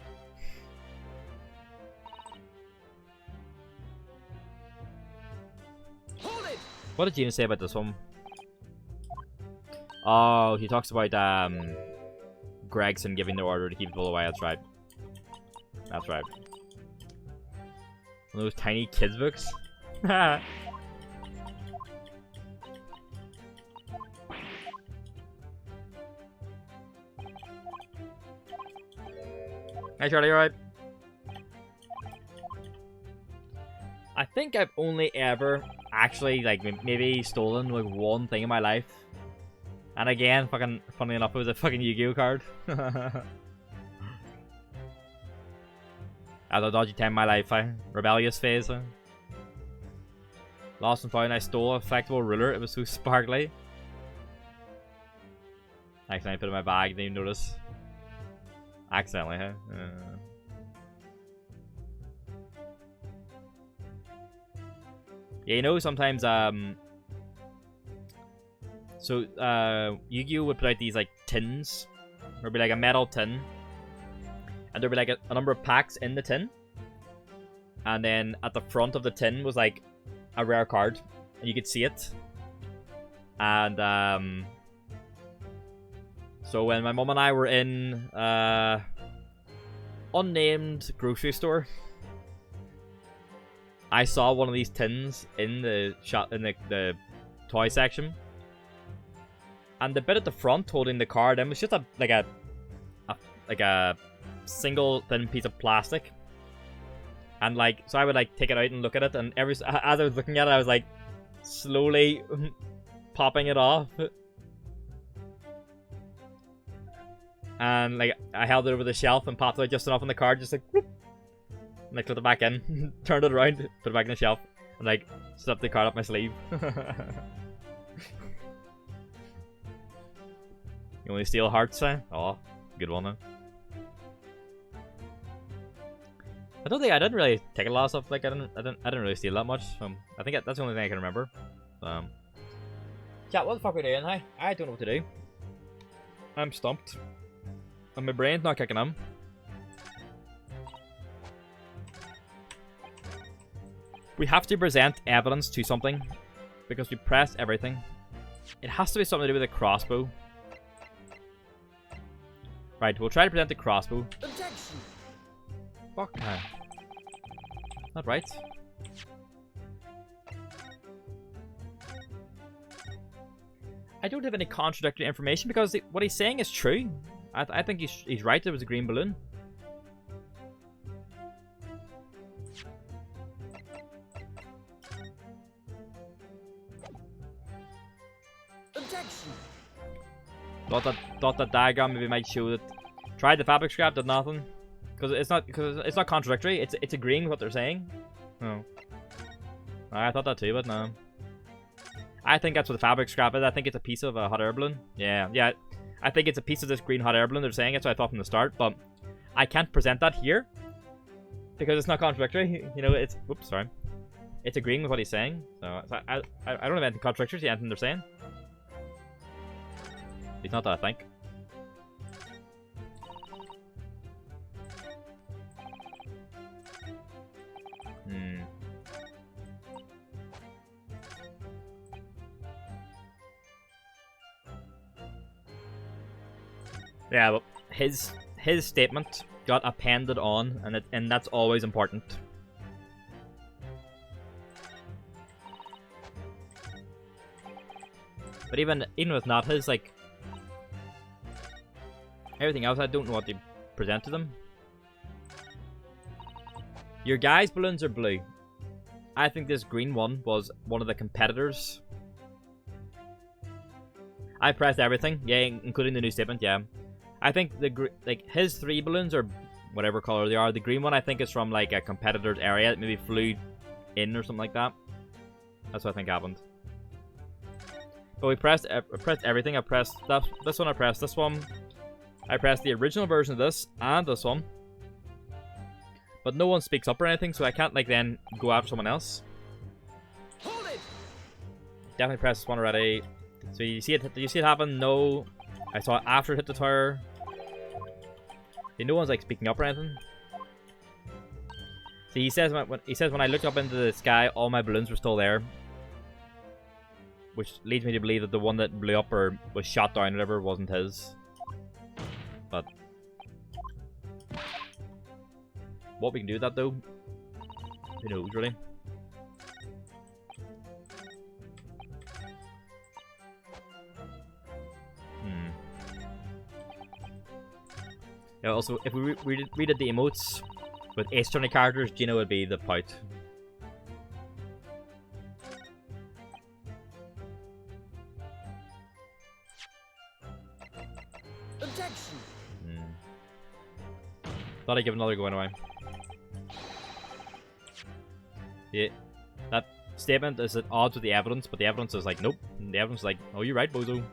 Hold it! What did Gina say about this one? Oh, he talks about Gregson giving the order to keep people away. That's right. That's right. One of those tiny kids books. Hey Charlie, you alright? I think I've only ever actually, like, maybe stolen, like, one thing in my life. And again, fucking, funny enough, it was a fucking Yu-Gi-Oh card. At a dodgy time in my life, rebellious phase. Lost and found I stole a flexible ruler. It was so sparkly. Accidentally put it in my bag, didn't even notice. Accidentally, huh? Yeah, you know, sometimes, so, Yu-Gi-Oh! Would put out these, like, tins. There'd be, like, a metal tin. And there'd be, like, a number of packs in the tin. And then at the front of the tin was, like, a rare card. And you could see it. And, so when my mum and I were in, unnamed grocery store, I saw one of these tins in the shop, in the toy section, and the bit at the front holding the card in was just like a single thin piece of plastic, and like so I would like take it out and look at it, and as I was looking at it, I was like slowly popping it off, and like I held it over the shelf and popped it out just enough on the card, just like. Whoop. And I clipped it back in, turned it around, put it back in the shelf, and like slipped the card up my sleeve. You only steal hearts, eh? Oh, good one, huh? I didn't really take a lot of stuff. Like I didn't really steal that much. I think that's the only thing I can remember. Chat, what the fuck are we doing? Hi, I don't know what to do. I'm stumped, and my brain's not kicking in. We have to present evidence to something, because we press everything. It has to be something to do with a crossbow. Right, we'll try to present the crossbow. Objection. Fuck. Not right. I don't have any contradictory information, because what he's saying is true. I think he's right, there was a green balloon. Thought that diagram maybe might show that. Tried the fabric scrap, did nothing. Because it's not contradictory. It's agreeing with what they're saying. Oh, I thought that too, but no. I think that's what the fabric scrap is. I think it's a piece of a hot air balloon. Yeah. I think it's a piece of this green hot air balloon. They're saying it's what I thought from the start, but I can't present that here because it's not contradictory. You know, it's sorry. It's agreeing with what he's saying. So I don't have anything contradictory to anything they're saying. It's not that I think. Yeah, but his statement got appended on, and that's always important. But even with not his, like, everything else, I don't know what they present to them. Your guys' balloons are blue. I think this green one was one of the competitors. I pressed everything, yeah, including the new statement, yeah. I think his 3 balloons, or whatever color they are, the green one I think is from like a competitor's area that maybe flew in or something like that. That's what I think happened. But we pressed everything. I pressed this one, I pressed this one. I pressed the original version of this and this one. But no one speaks up or anything, so I can't like then go after someone else. Hold it. Definitely pressed this one already. So you see it? Did you see it happen? No. I saw it after it hit the tower. No one's like speaking up or anything. See, he says when I looked up into the sky, all my balloons were still there, which leads me to believe that the one that blew up or was shot down, or whatever, wasn't his. But what we can do with that though, who knows really? Yeah, also, if we redid the emotes with Ace-Attorney characters, Gino would be the pout. Objection. Thought I'd give another go anyway. Yeah, that statement is at odds with the evidence, but the evidence is like, nope. And the evidence is like, oh, you're right, bozo.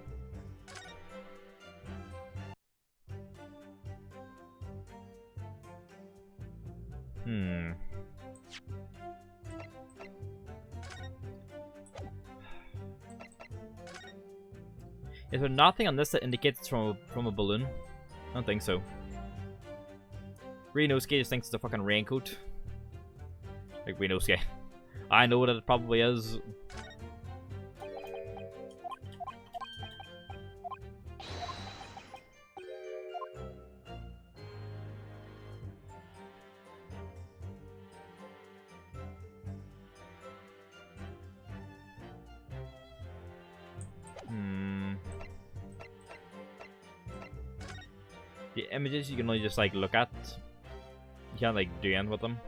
Hmm. Is there nothing on this that indicates it's from a balloon? I don't think so. Renosuke just thinks it's a fucking raincoat. Like Renosuke. I know what it probably is. The images you can only just like look at. You can't like do anything with them.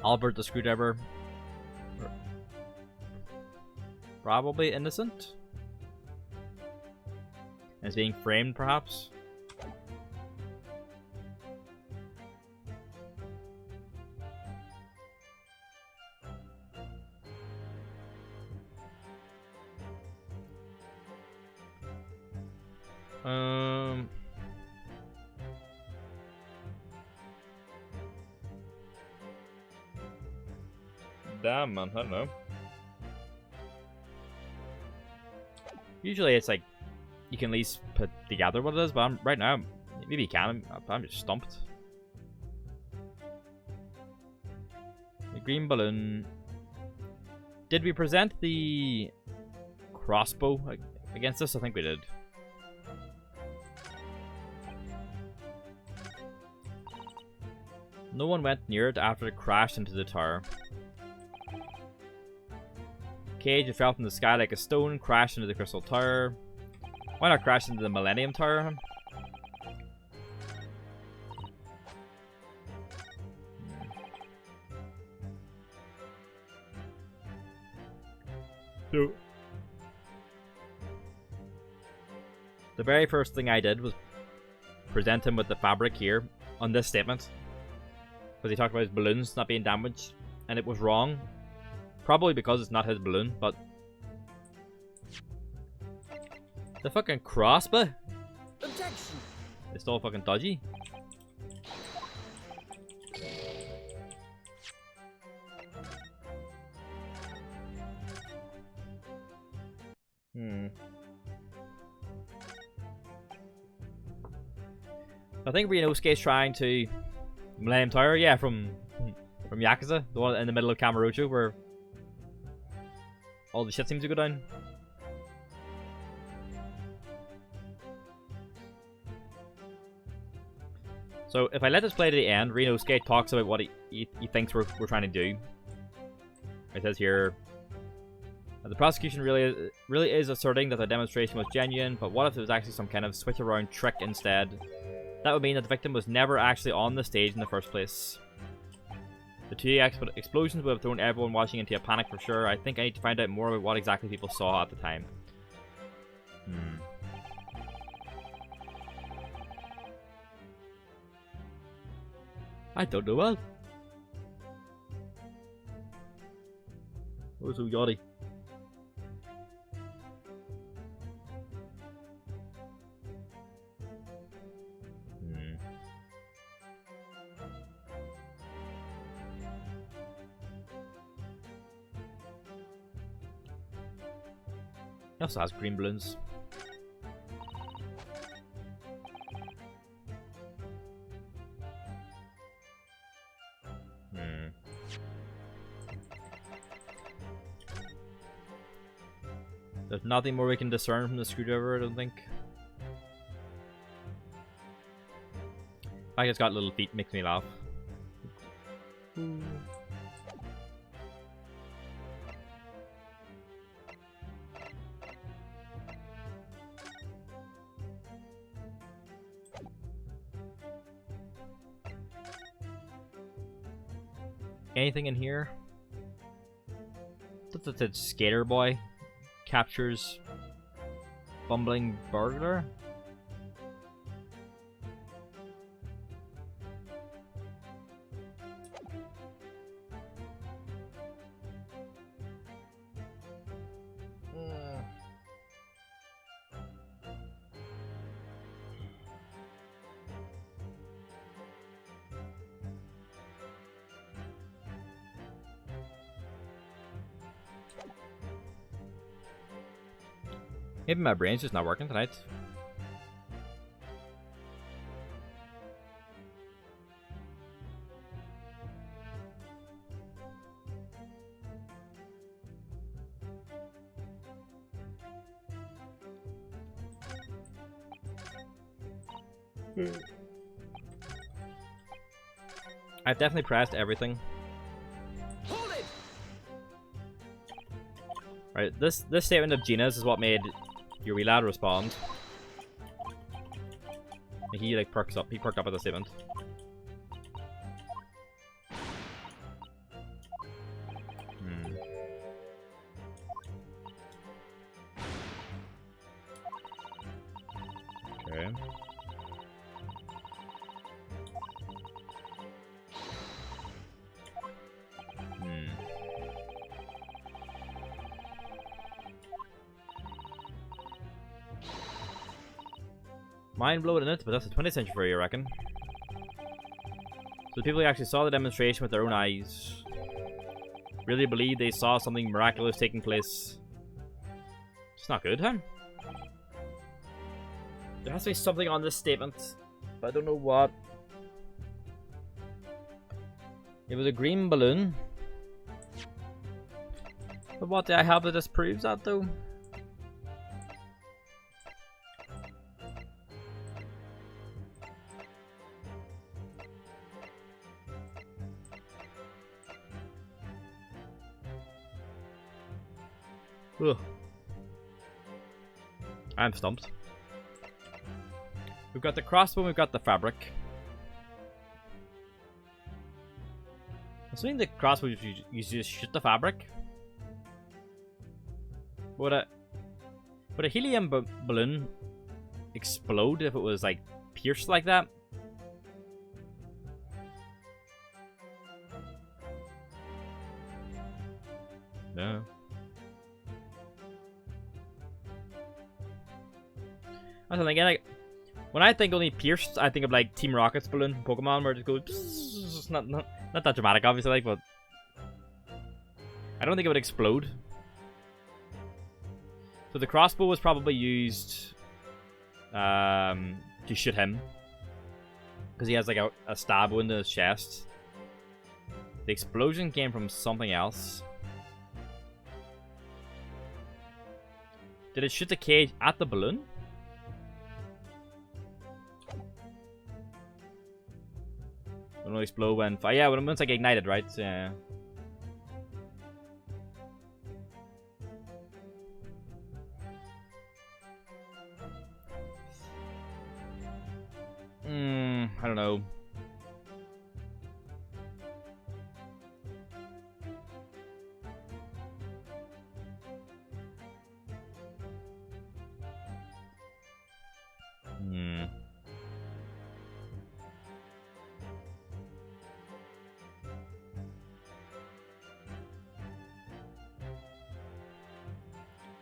Albert the screwdriver. Probably innocent. As being framed, perhaps. Damn, man, I don't know. Usually it's like you can at least put together what it is, but right now, maybe you can. I'm just stumped. The green balloon. Did we present the crossbow against this? I think we did. No one went near it after it crashed into the tower. Cage, it fell from the sky like a stone, crashed into the crystal tower. Why not crash into the Millennium Tower? So, the very first thing I did was present him with the fabric here on this statement. Because he talked about his balloons not being damaged, and it was wrong. Probably because it's not his balloon, but... The fucking crossbow? Objection! It's still fucking dodgy. I think Renosuke's trying to... Millennium Tower? Yeah, from Yakuza. The one in the middle of Kamurocho where all the shit seems to go down. So if I let this play to the end, Renosuke talks about what he thinks we're trying to do. It says here, the prosecution really is asserting that the demonstration was genuine, but what if it was actually some kind of switch around trick instead? That would mean that the victim was never actually on the stage in the first place. The two explosions would have thrown everyone watching into a panic for sure. I think I need to find out more about what exactly people saw at the time. I don't know what. What's so yachty? He also has green balloons. There's nothing more we can discern from the screwdriver, I don't think. The fact it's got little feet makes me laugh. anything in here? That said Skater Boy captures bumbling burglar. Maybe my brain's just not working tonight. I've definitely pressed everything. Hold it! Right, this statement of Gina's is what made your wee lad respond. He like perks up. He perked up at the statement. Okay. Mind blowing in it, but that's the 20th century for you, I reckon. So the people who actually saw the demonstration with their own eyes really believed they saw something miraculous taking place. It's not good, huh? There has to be something on this statement, but I don't know what. It was a green balloon. But what do I have that disproves that, though? Ugh. I'm stumped. We've got the crossbow, we've got the fabric. Assuming the crossbow you just shoot the fabric. Would a helium balloon explode if it was like pierced like that? No. I don't think like when I think only pierced, I think of like Team Rocket's balloon from Pokemon where it just goes not that dramatic obviously, like, but I don't think it would explode. So the crossbow was probably used to shoot him because he has like a stab wound in his chest. The explosion came from something else. Did it shoot the cage at the balloon? It will explode when yeah, when it's like ignited, right? Yeah. I don't know.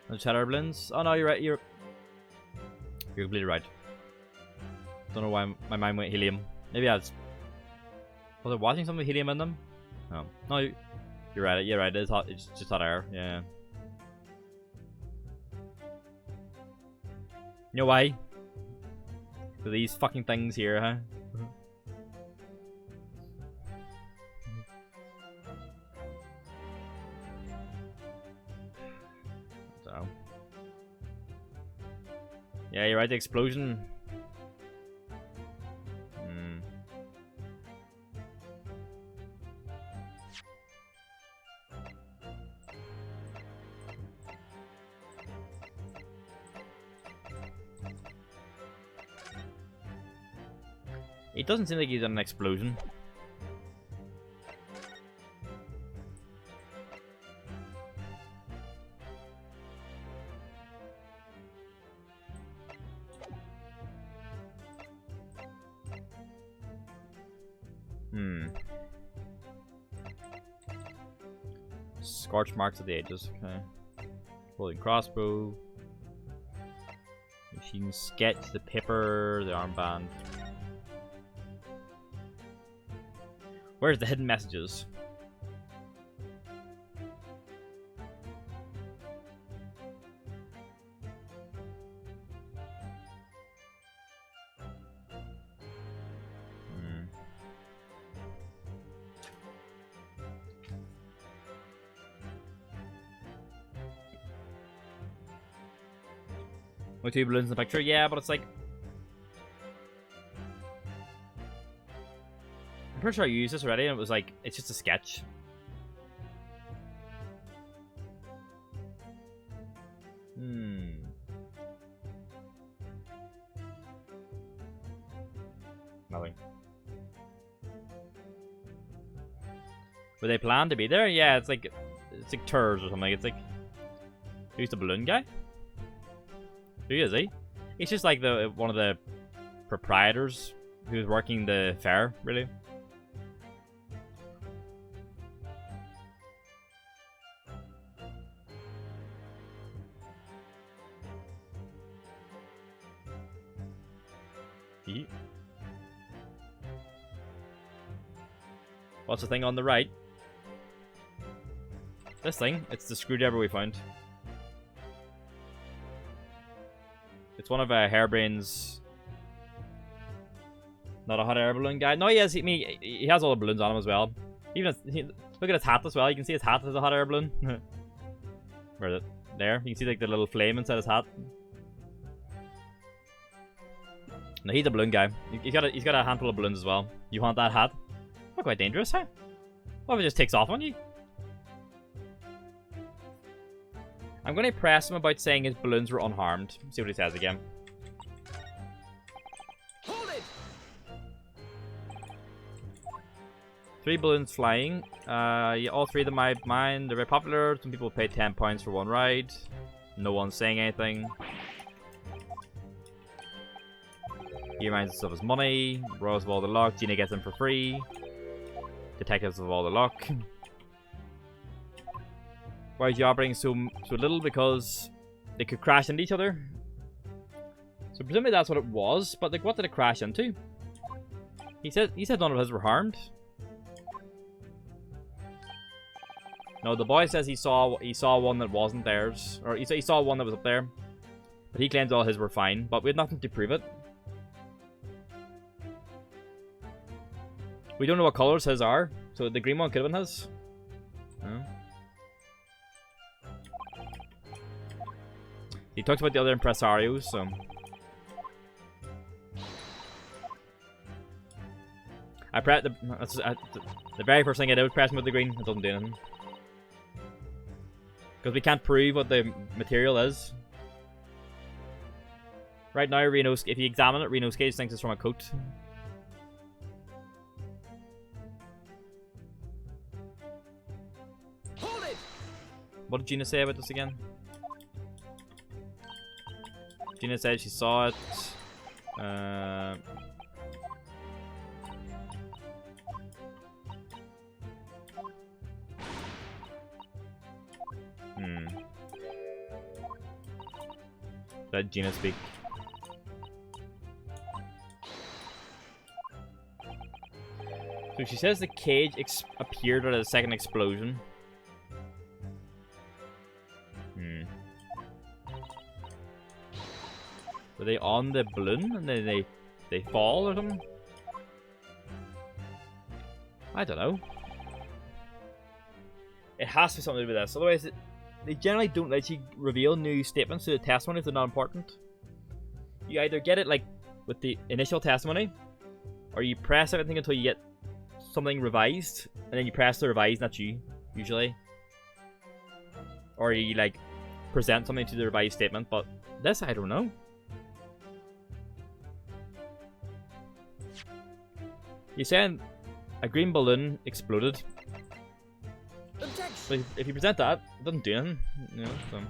The Chatterblins? Oh no, you're right. You're completely right. Don't know why my mind went helium. Maybe I was I watching something with helium in them? Oh. No, you're right. You're right. It's hot. It's just hot air. Yeah. You know why? For these fucking things here, huh? So. Yeah, you're right. The explosion. It doesn't seem like he's done an explosion. Hmm. Scorch marks of the ages. Okay. Rolling crossbow. Machine sketch, the paper, the armband. Where's the hidden messages? Only 2 balloons in the picture, yeah, but it's like... I'm pretty sure I used this already and it was like, it's just a sketch. Nothing. Were they planned to be there? Yeah, it's like tours or something. It's like... Who's the balloon guy? Who is he? He's just like one of the proprietors who's working the fair, really. Yeet. What's the thing on the right? This thing. It's the screwdriver we found. It's one of Hairbrain's... Not a hot air balloon guy. No, he has all the balloons on him as well. Even look at his hat as well. You can see his hat is a hot air balloon. Where is it? There. You can see like the little flame inside his hat. No, he's a balloon guy. He's got a handful of balloons as well. You want that hat? Not quite dangerous, huh? What if it just takes off on you? I'm going to press him about saying his balloons were unharmed. See what he says again. Hold it! 3 balloons flying. Yeah, all 3 of them I mine. They're very popular. Some people pay 10 points for one ride. No one's saying anything. He reminds us of his money. Royals of all the luck. Gina gets them for free. Detectives of all the luck. Why is you operating so little? Because they could crash into each other. So presumably that's what it was. But like, what did it crash into? He said none of his were harmed. No, the boy says he saw one that wasn't theirs, or he saw one that was up there. But he claims all his were fine. But we had nothing to prove it. We don't know what colors his are, so the green one could have been his. No. He talks about the other impresarios, so... I press the very first thing I did was press him with the green. It doesn't do anything. Because we can't prove what the material is. Right now, Renosuke, if you examine it, Renosuke thinks it's from a coat. Hold it! What did Gina say about this again? Gina said she saw it. Let Gina speak. So she says the cage appeared at a second explosion. Were they on the balloon and then they fall or something? I don't know. It has to be something to do with this. Otherwise, they generally don't let you reveal new statements to the testimony if they're not important. You either get it like with the initial testimony, or you press everything until you get something revised, and then you press the revised, and that's you, usually. Or you like present something to the revised statement, but this I don't know. You're saying a green balloon exploded. Objection! But if you present that, it doesn't do anything. You know, so.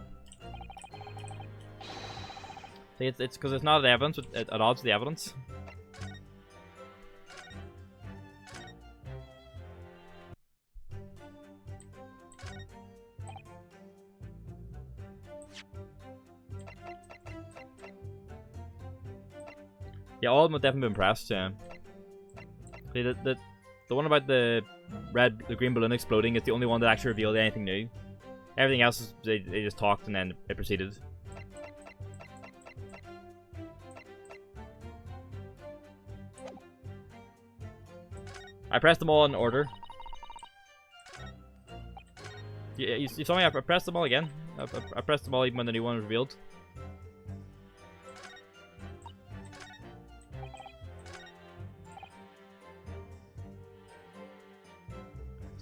See, it's because it's not evidence at odds with the evidence. Yeah, all of them have definitely been impressed, yeah. See, the one about the green balloon exploding is the only one that actually revealed anything new. Everything else, they just talked and then it proceeded. I pressed them all in order. Yeah, you saw me, I pressed them all again. I pressed them all even when the new one was revealed.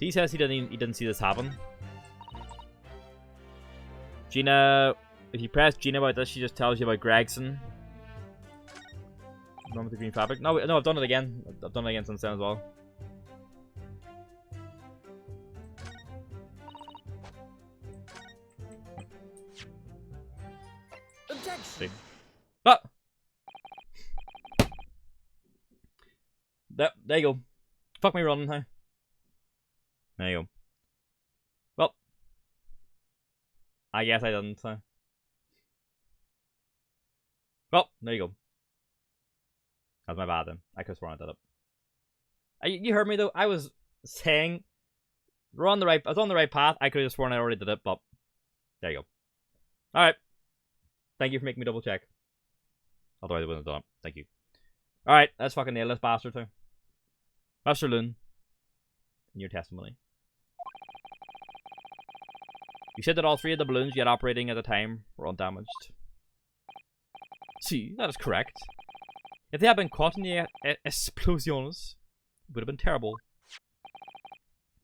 He says he didn't see this happen. Gina, if you press Gina about this, she just tells you about Gregson. The one with the green fabric. No, I've done it again. I've done it again since then as well. Objection. Ah! There you go. Fuck me running, huh? There you go. Well, I guess I didn't. Well, there you go. That's my bad then. I could have sworn I did it. You heard me though. I was saying we're on the right. I was on the right path. I could have sworn I already did it, but there you go. All right. Thank you for making me double check. Otherwise, I wouldn't have done it. Thank you. All right, let's fucking nail this bastard too. Master Loon, in your testimony. You said that all 3 of the balloons you had operating at the time were undamaged. See, that is correct. If they had been caught in the explosions, it would have been terrible.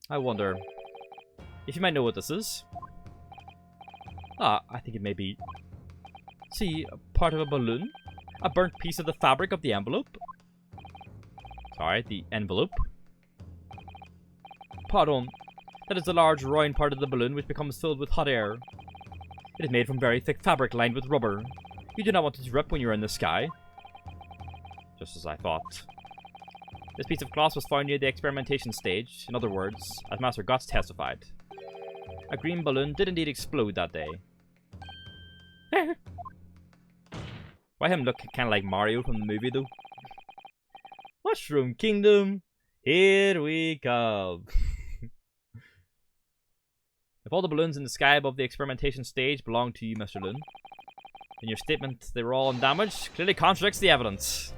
I wonder if you might know what this is. Ah, I think it may be. See, a part of a balloon? A burnt piece of the fabric of the envelope? Sorry, the envelope. Pardon. That is the large round part of the balloon which becomes filled with hot air. It is made from very thick fabric lined with rubber. You do not want it to rip when you are in the sky. Just as I thought. This piece of glass was found near the experimentation stage. In other words, as Master Guts testified, a green balloon did indeed explode that day. Why him look kind of like Mario from the movie though? Mushroom Kingdom, here we come. If all the balloons in the sky above the experimentation stage belong to you, Mr. Loon, then your statement they were all undamaged clearly contradicts the evidence.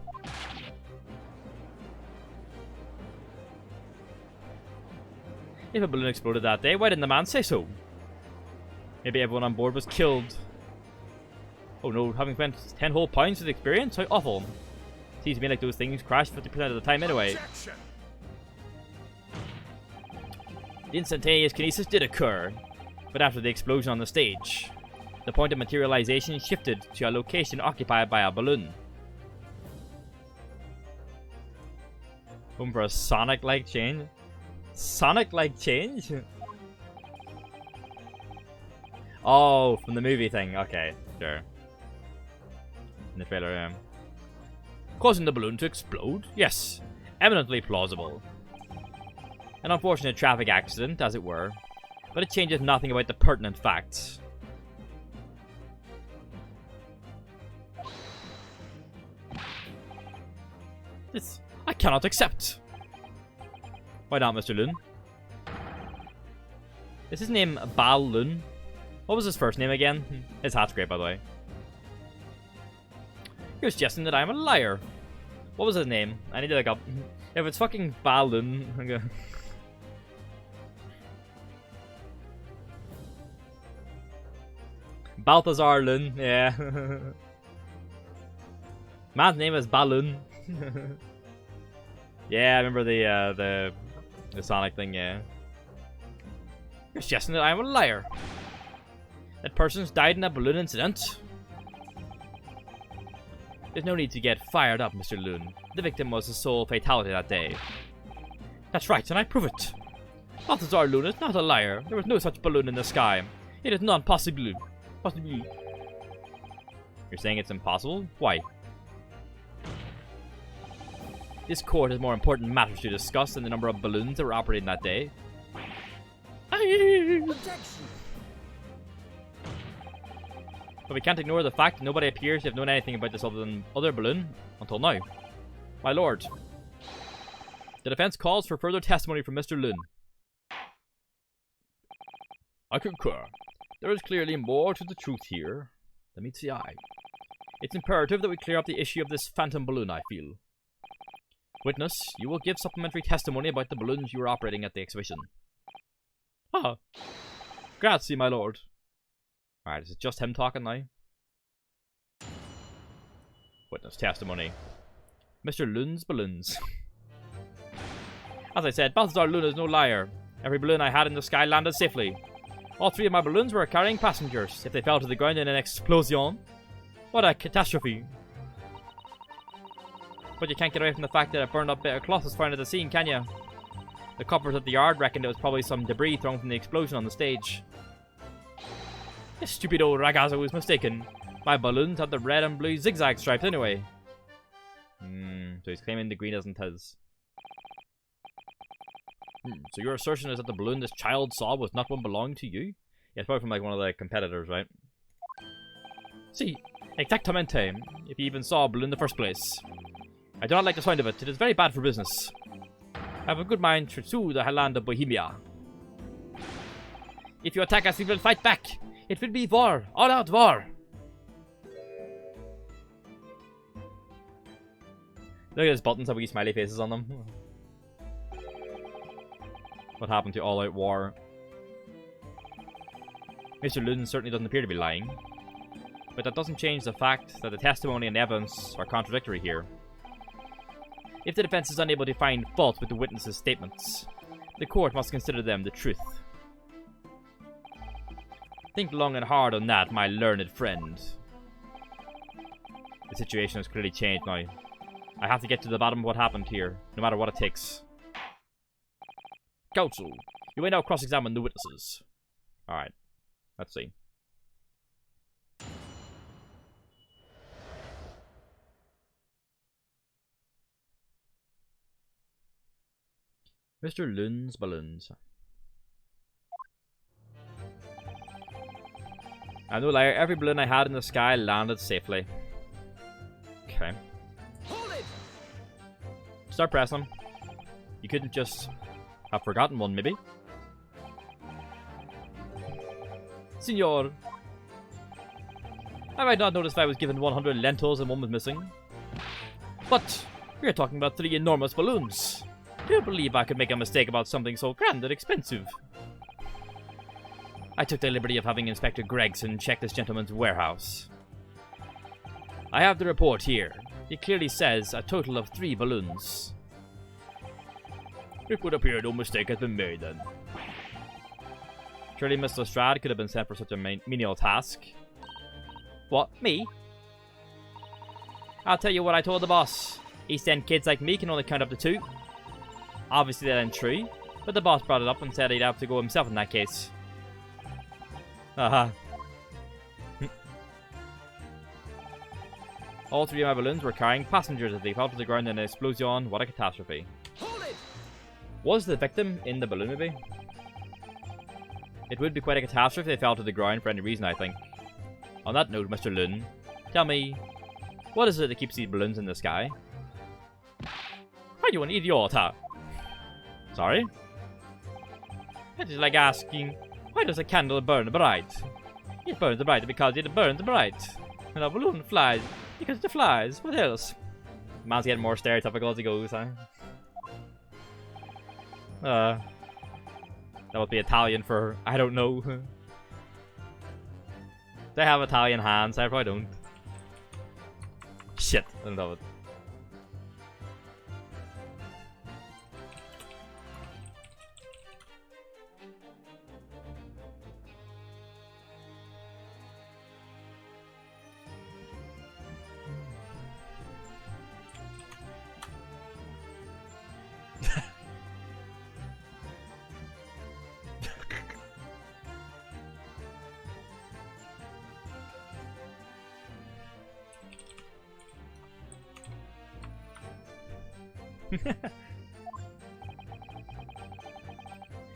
If a balloon exploded that day, why didn't the man say so? Maybe everyone on board was killed. Oh no, having spent 10 whole pounds for the experience? How awful. Seems to me like those things crash 50% of the time anyway. Objection. The instantaneous kinesis did occur, but after the explosion on the stage. The point of materialization shifted to a location occupied by a balloon. Home for a Sonic-like change? Sonic-like change? Oh, from the movie thing. Okay, sure. In the trailer, causing the balloon to explode? Yes, eminently plausible. An unfortunate traffic accident, as it were, but it changes nothing about the pertinent facts. This I cannot accept. Why not, Mr. Loon? Is his name Bal Loon? What was his first name again? His hat's great, by the way. You're suggesting that I'm a liar. What was his name? I need to look up. If it's fucking Bal Loon, I'm gonna... Balthazar Loon, yeah. Man's name is Balloon. Yeah, I remember the Sonic thing, yeah. You're suggesting that I'm a liar. That person's died in a balloon incident. There's no need to get fired up, Mr. Loon. The victim was a sole fatality that day. That's right, and I prove it. Balthazar Loon is not a liar. There was no such balloon in the sky. It is not possible. Possibly. You're saying it's impossible? Why? This court has more important matters to discuss than the number of balloons that were operating that day. Objection. But we can't ignore the fact that nobody appears to have known anything about this other balloon until now. My lord, the defense calls for further testimony from Mr. Lun. I concur. There is clearly more to the truth here than meets the eye. It's imperative that we clear up the issue of this phantom balloon, I feel. Witness, you will give supplementary testimony about the balloons you were operating at the exhibition. Ah. Grazie, my lord. Alright, is it just him talking now? Witness testimony. Mr. Lun's balloons. As I said, Balthazar Lun is no liar. Every balloon I had in the sky landed safely. All 3 of my balloons were carrying passengers. If they fell to the ground in an explosion, what a catastrophe. But you can't get away from the fact that a burned up bit of cloth was found at the scene, can you? The coppers at the yard reckoned it was probably some debris thrown from the explosion on the stage. This stupid old ragazzo was mistaken. My balloons had the red and blue zigzag stripes anyway. So he's claiming the green isn't his. So your assertion is that the balloon this child saw was not one belonging to you? Yeah, it's probably from like one of the competitors, right? See, exactamente, if you even saw a balloon in the first place. I do not like the sound of it. It is very bad for business. I have a good mind to sue the land of Bohemia. If you attack us, we will fight back. It will be war. All out war. Look at his buttons, have wee smiley faces on them. What happened to all out war? Mr. Luden certainly doesn't appear to be lying. But that doesn't change the fact that the testimony and evidence are contradictory here. If the defense is unable to find fault with the witnesses' statements, the court must consider them the truth. Think long and hard on that, my learned friend. The situation has clearly changed now. I have to get to the bottom of what happened here, no matter what it takes. Counsel, you may now cross-examine the witnesses. Alright, let's see. Mr. Lun's balloons. I'm no liar, every balloon I had in the sky landed safely. Okay. Hold it! Start pressing. You couldn't just have forgotten one, maybe? Signor, I might not notice if I was given 100 lentils and one was missing. But we're talking about 3 enormous balloons. Do you believe I could make a mistake about something so grand and expensive? I took the liberty of having Inspector Gregson check this gentleman's warehouse. I have the report here. It clearly says a total of 3 balloons. It would appear no mistake has been made then. Surely Mr. Lestrade could have been sent for such a menial task. What, me? I'll tell you what I told the boss. East End kids like me can only count up to 2. Obviously that ain't true, but the boss brought it up and said he'd have to go himself in that case. All 3 of my balloons were carrying passengers as they fell to the ground in an explosion. What a catastrophe. Hold it! Was the victim in the balloon maybe? It would be quite a catastrophe if they fell to the ground for any reason, I think. On that note, Mr. Lun, tell me, what is it that keeps these balloons in the sky? Are you an idiot, huh? Sorry? It is like asking, why does a candle burn bright? It burns bright because it burns bright. And a balloon flies because it flies. What else? Man's getting more stereotypical as he goes, huh? That would be Italian for, I don't know. They have Italian hands, I probably don't. Shit, I don't know it.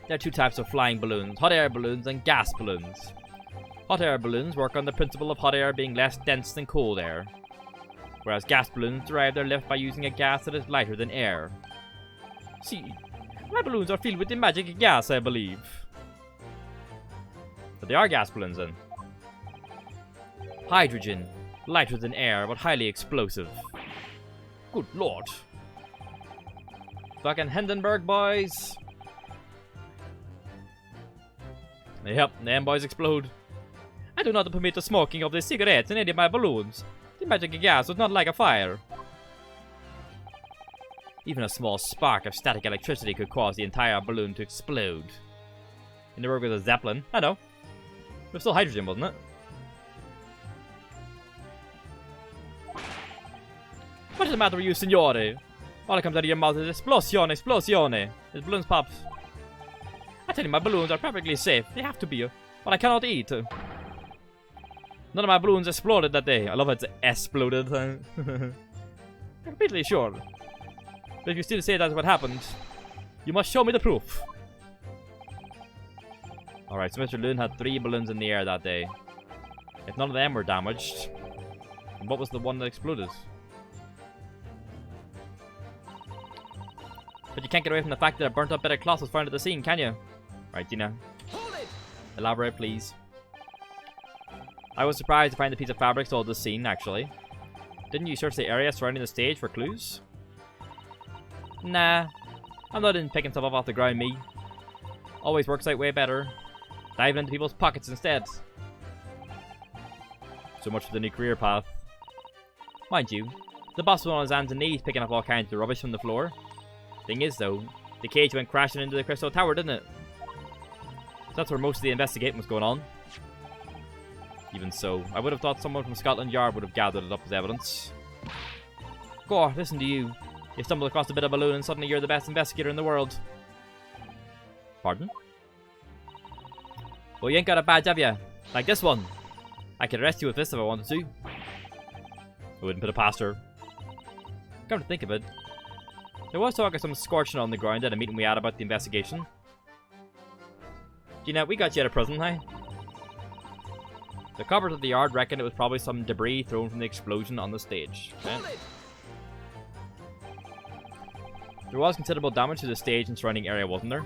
There are 2 types of flying balloons, hot air balloons and gas balloons. Hot air balloons work on the principle of hot air being less dense than cold air, whereas gas balloons derive their lift by using a gas that is lighter than air. See, my balloons are filled with the magic gas, I believe. But they are gas balloons then. Hydrogen, lighter than air, but highly explosive. Good lord. Fucking Hindenburg, boys. Yep, them boys explode. I do not permit the smoking of the cigarettes in any of my balloons. The magic gas was not like a fire. Even a small spark of static electricity could cause the entire balloon to explode. In the work with a Zeppelin. I know. It was still hydrogen, wasn't it? What is the matter with you, signore? All that comes out of your mouth is esplosione, esplosione. As balloons pop. I tell you, my balloons are perfectly safe. They have to be, but I cannot eat. None of my balloons exploded that day. I love how it's exploded. I'm completely sure. But if you still say that's what happened, you must show me the proof. Alright, so Mr. Loon had 3 balloons in the air that day. If none of them were damaged, then what was the one that exploded? But you can't get away from the fact that a burnt up bit of cloth was found at the scene, can you? Right, Dina. Elaborate, please. I was surprised to find the piece of fabric sold at the scene, actually. Didn't you search the area surrounding the stage for clues? Nah. I'm not in picking stuff up off the ground, me. Always works out way better. Diving into people's pockets instead. So much for the new career path. Mind you, the boss was on his hands and knees picking up all kinds of rubbish from the floor. Thing is, though, the cage went crashing into the Crystal Tower, didn't it? So that's where most of the investigating was going on. Even so, I would have thought someone from Scotland Yard would have gathered it up as evidence. Gore, listen to you. You stumble across a bit of balloon and suddenly you're the best investigator in the world. Pardon? Well, you ain't got a badge, have you? Like this one. I could arrest you with this if I wanted to. I wouldn't put it past her. Come to think of it, there was talk of some scorching on the ground at a meeting we had about the investigation. Gina, we got you out of prison, hey? The coppers at the yard reckoned it was probably some debris thrown from the explosion on the stage. Okay? There was considerable damage to the stage and surrounding area, wasn't there?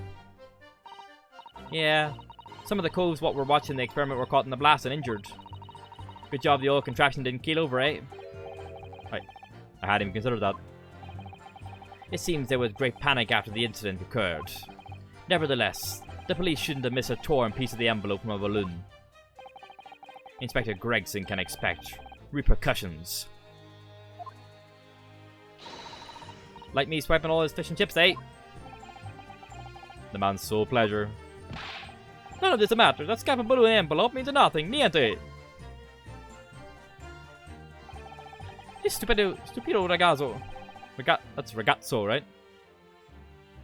Yeah. Some of the coves what were watching the experiment were caught in the blast and injured. Good job the old contraption didn't keel over, eh? Right. I hadn't even considered that. It seems there was great panic after the incident occurred. Nevertheless, the police shouldn't have missed a torn piece of the envelope from a balloon. Inspector Gregson can expect repercussions. Like me swiping all his fish and chips, eh? The man's sole pleasure. None of this matters. That scrap of balloon envelope means nothing. Niente. This stupido ragazzo. That's ragazzo, right?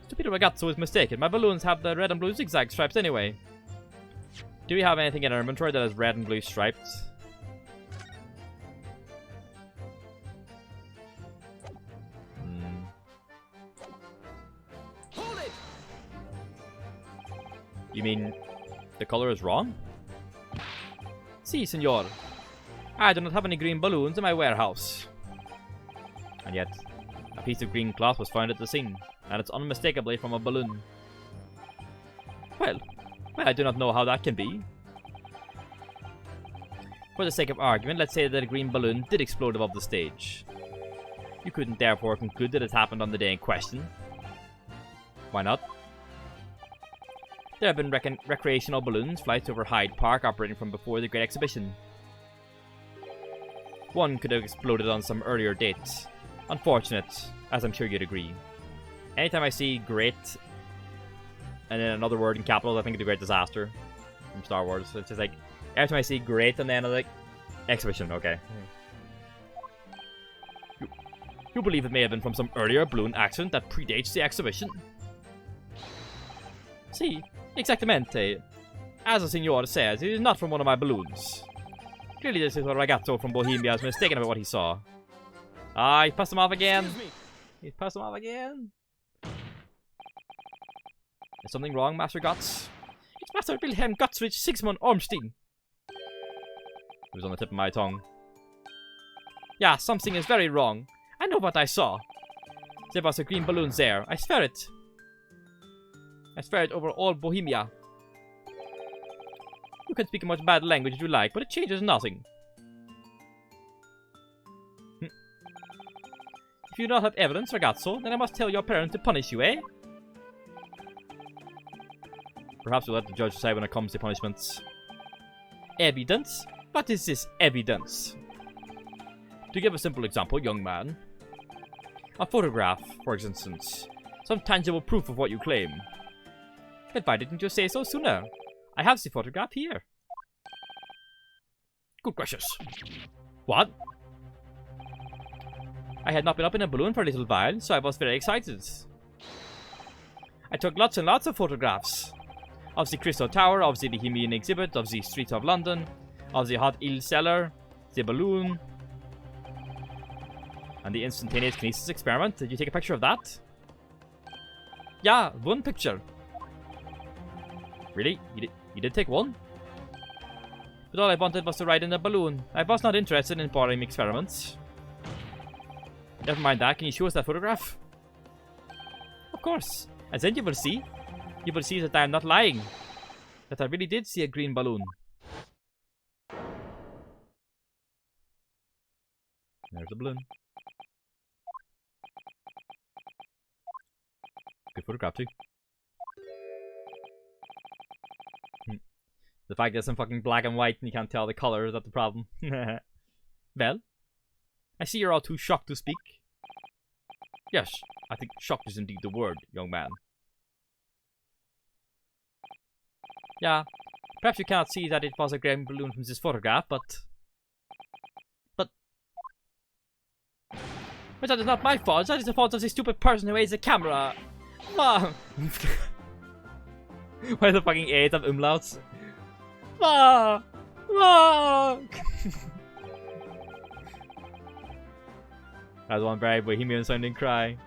Stupido ragazzo is mistaken. My balloons have the red and blue zigzag stripes anyway. Do we have anything in our inventory that is red and blue striped? Hold it! You mean the color is wrong? Si, senor. I do not have any green balloons in my warehouse. And yet, a piece of green cloth was found at the scene, and it's unmistakably from a balloon. Well, I do not know how that can be. For the sake of argument, let's say that a green balloon did explode above the stage. You couldn't therefore conclude that it happened on the day in question. Why not? There have been recreational balloons flights over Hyde Park operating from before the Great Exhibition. One could have exploded on some earlier date. Unfortunate, as I'm sure you'd agree. Anytime I see great and then another word in capitals, I think of the Great Disaster from Star Wars. So it's just like, every time I see great and then I'm like, exhibition, okay. You believe it may have been from some earlier balloon accident that predates the exhibition? Si, exactamente. As the signor says, it is not from one of my balloons. Clearly this is a ragazzo from Bohemia is mistaken about what he saw. Ah, he passed him off again. He passed him off again. Is something wrong, Master Guts? It's Master Wilhelm Gutsrich Sigismund Ormstein. It was on the tip of my tongue. Yeah, something is very wrong. I know what I saw. There was a green balloon there. I swear it. I swear it over all Bohemia. You can speak as much bad language as you like, but it changes nothing. If you do not have evidence, ragazzo, then I must tell your parents to punish you, eh? Perhaps we'll let the judge decide when it comes to punishments. Evidence? What is this evidence? To give a simple example, young man. A photograph, for instance. Some tangible proof of what you claim. But why didn't you say so sooner? I have the photograph here. Good gracious. What? I had not been up in a balloon for a little while, so I was very excited. I took lots and lots of photographs. Of the Crystal Tower, of the Bohemian exhibit, of the streets of London, of the hot eel cellar, the balloon, and the instantaneous kinesis experiment. Did you take a picture of that? Yeah, one picture. Really? You did take one? But all I wanted was to ride in a balloon. I was not interested in boring experiments. Never mind that, can you show us that photograph? Of course. And then you will see. You will see that I am not lying. That I really did see a green balloon. There's the balloon. Good photograph too. The fact that it's in fucking black and white and you can't tell the color, is that the problem? Well, I see you're all too shocked to speak. Yes, I think shocked is indeed the word, young man. Yeah, perhaps you cannot see that it was a green balloon from this photograph, but that is not my fault. That is the fault of the stupid person who aids the camera. Why the fucking A have umlauts? That's one very Bohemian sounding cry.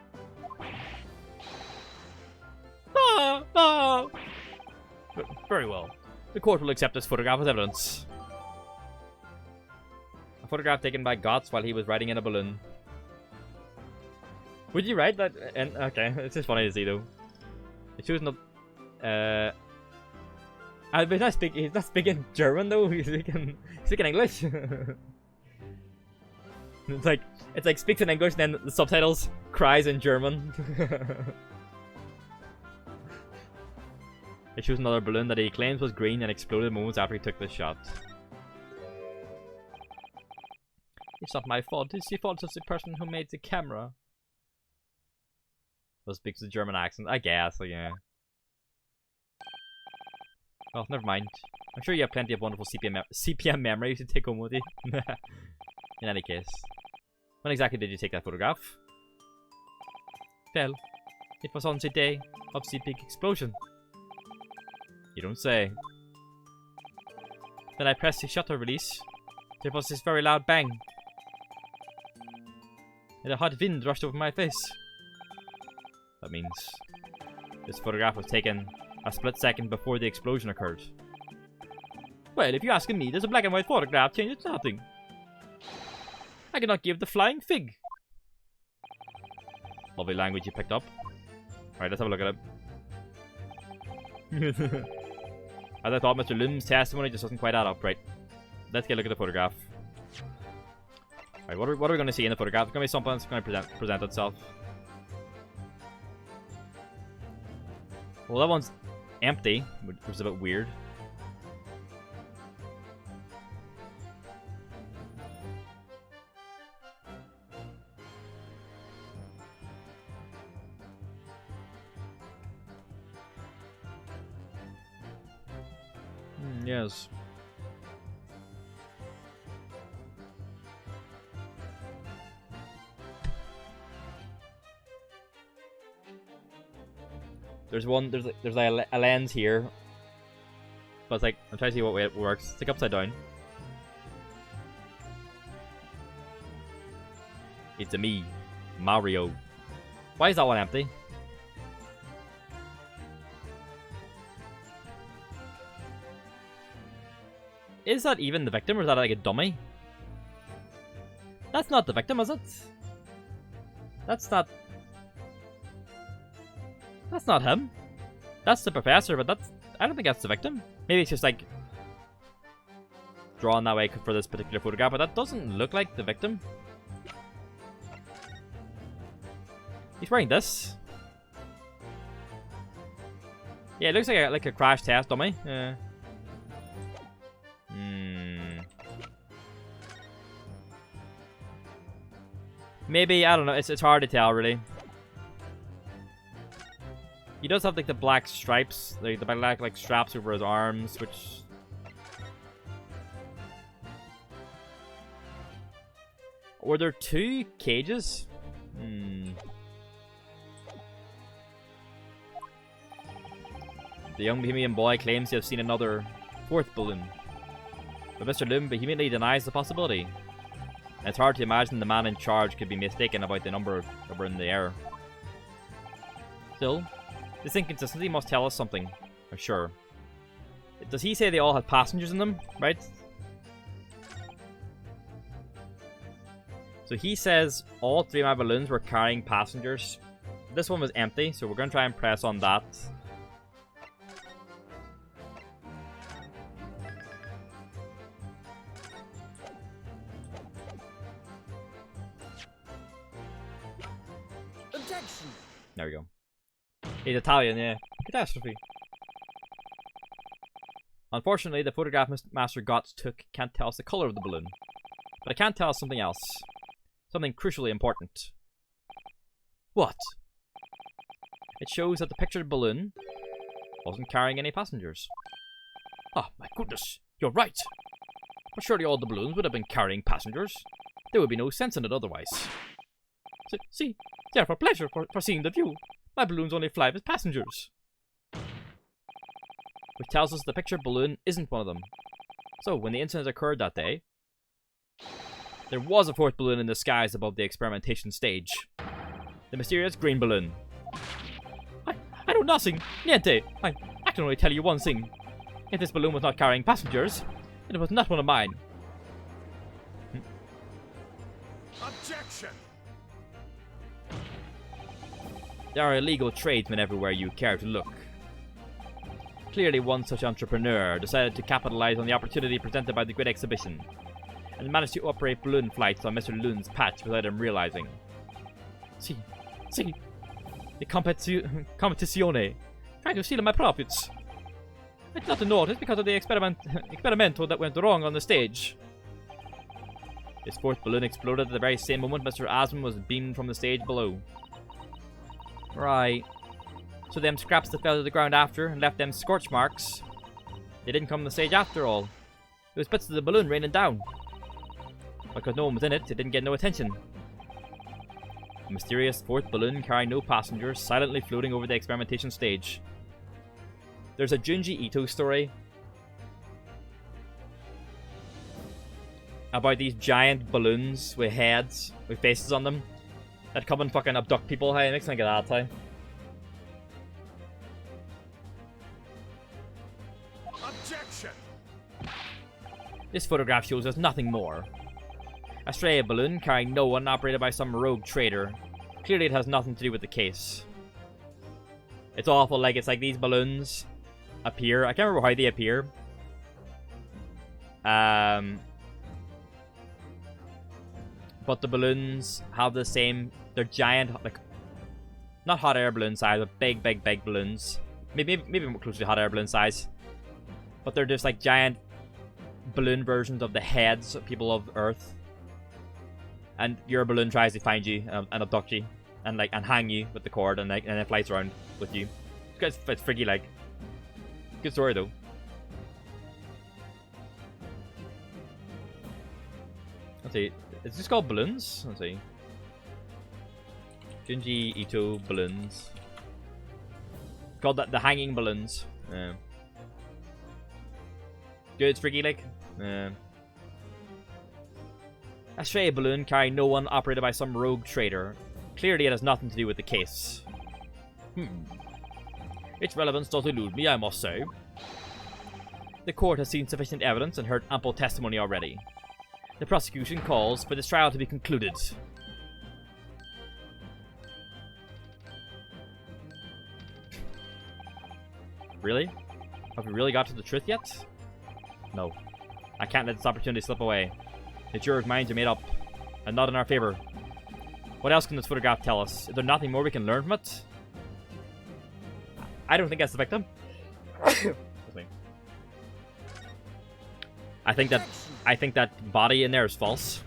Very well. The court will accept this photograph as evidence. A photograph taken by Gotts while he was riding in a balloon. Would you write that? And okay, it's just funny to see though. It shows not. He's not speaking German though. He's speaking English. it's like speaks in English, and then the subtitles cries in German. It shows another balloon that he claims was green and exploded moments after he took the shot. It's not my fault. It's the fault of the person who made the camera. Well, speaks the German accent, I guess. So yeah. Oh, never mind. I'm sure you have plenty of wonderful CPM memories to take home with you. In any case, when exactly did you take that photograph? Well, it was on the day of the big explosion. You don't say. Then I pressed the shutter release. There was this very loud bang. And a hot wind rushed over my face. That means this photograph was taken a split second before the explosion occurred. Well, if you're asking me, there's a black and white photograph changes nothing. I cannot give the flying fig. Lovely language you picked up. Alright, let's have a look at it. As I thought, Mr. Lim's testimony just doesn't quite add up. Right, let's get a look at the photograph. Alright, what are we going to see in the photograph? It's going to be something that's going to present itself. Well, that one's empty, which is a bit weird. Yes. There's like a lens here, but it's like I'm trying to see what way it works. It's like upside down. It's a me, Mario. Why is that one empty? Is that even the victim, or is that like a dummy? That's not the victim, is it? That's not... That's not him. That's the professor, but that's... I don't think that's the victim. Maybe it's just like... drawn that way for this particular photograph, but that doesn't look like the victim. He's wearing this. Yeah, it looks like a crash test dummy. Maybe, I don't know, it's hard to tell really. He does have like the black stripes, like the black like straps over his arms, which... Were there 2 cages? The young Bohemian boy claims to have seen another 4th balloon. But Mr. Loom vehemently denies the possibility. And it's hard to imagine the man in charge could be mistaken about the number that were in the air. Still, this inconsistency must tell us something, for sure. Does he say they all had passengers in them, right? So he says all 3 of my balloons were carrying passengers. This one was empty, so we're going to try and press on that. Objection. There we go. He's Italian, yeah. Catastrophe. Unfortunately, the photograph Master Gotts took can't tell us the color of the balloon. But it can tell us something else. Something crucially important. What? It shows that the pictured balloon wasn't carrying any passengers. Oh my goodness, you're right. But surely all the balloons would have been carrying passengers. There would be no sense in it otherwise. See, they are for pleasure for seeing the view. My balloons only fly with passengers. Which tells us the pictured balloon isn't one of them. So, when the incident occurred that day, there was a 4th balloon in the skies above the experimentation stage. The mysterious green balloon. I know nothing. Niente. I can only tell you one thing. If this balloon was not carrying passengers, it was not one of mine. Objection. There are illegal tradesmen everywhere you care to look. Clearly one such entrepreneur decided to capitalize on the opportunity presented by the Great Exhibition, and managed to operate balloon flights on Mr. Loon's patch without him realizing. See, the competizione, trying to steal my profits. I did not notice because of the experimento that went wrong on the stage. His 4th balloon exploded at the very same moment Mr. Asmund was beamed from the stage below. Right. So them scraps that fell to the ground after and left them scorch marks, they didn't come on the stage after all. It was bits of the balloon raining down. Because no one was in it, it didn't get no attention. A mysterious 4th balloon carrying no passengers, silently floating over the experimentation stage. There's a Junji Ito story about these giant balloons with heads, with faces on them, that come and fucking abduct people. Hey, it makes me think of that, hey. Objection. This photograph shows us nothing more. A stray balloon carrying no one, operated by some rogue trader. Clearly it has nothing to do with the case. It's awful, like, it's like these balloons appear. I can't remember how they appear. But the balloons have the same... They're giant, like... Not hot air balloon size, but big balloons. Maybe more close to hot air balloon size. But they're just like giant balloon versions of the heads of people of Earth. And your balloon tries to find you and abduct you. And hang you with the cord and it flies around with you. It's freaky, like. Good story though. Let's see. Is this called balloons? Let's see. Junji Ito balloons. It's called the hanging balloons. Yeah. Good, it's freaky, like. Yeah. A stray balloon carrying no one, operated by some rogue trader. Clearly it has nothing to do with the case. Its relevance does elude me, I must say. The court has seen sufficient evidence and heard ample testimony already. The prosecution calls for this trial to be concluded. Really? Have we really got to the truth yet? No. I can't let this opportunity slip away. The jurors' minds are made up, and not in our favor. What else can this photograph tell us? Is there nothing more we can learn from it? I don't think that's the victim. I think that body in there is false.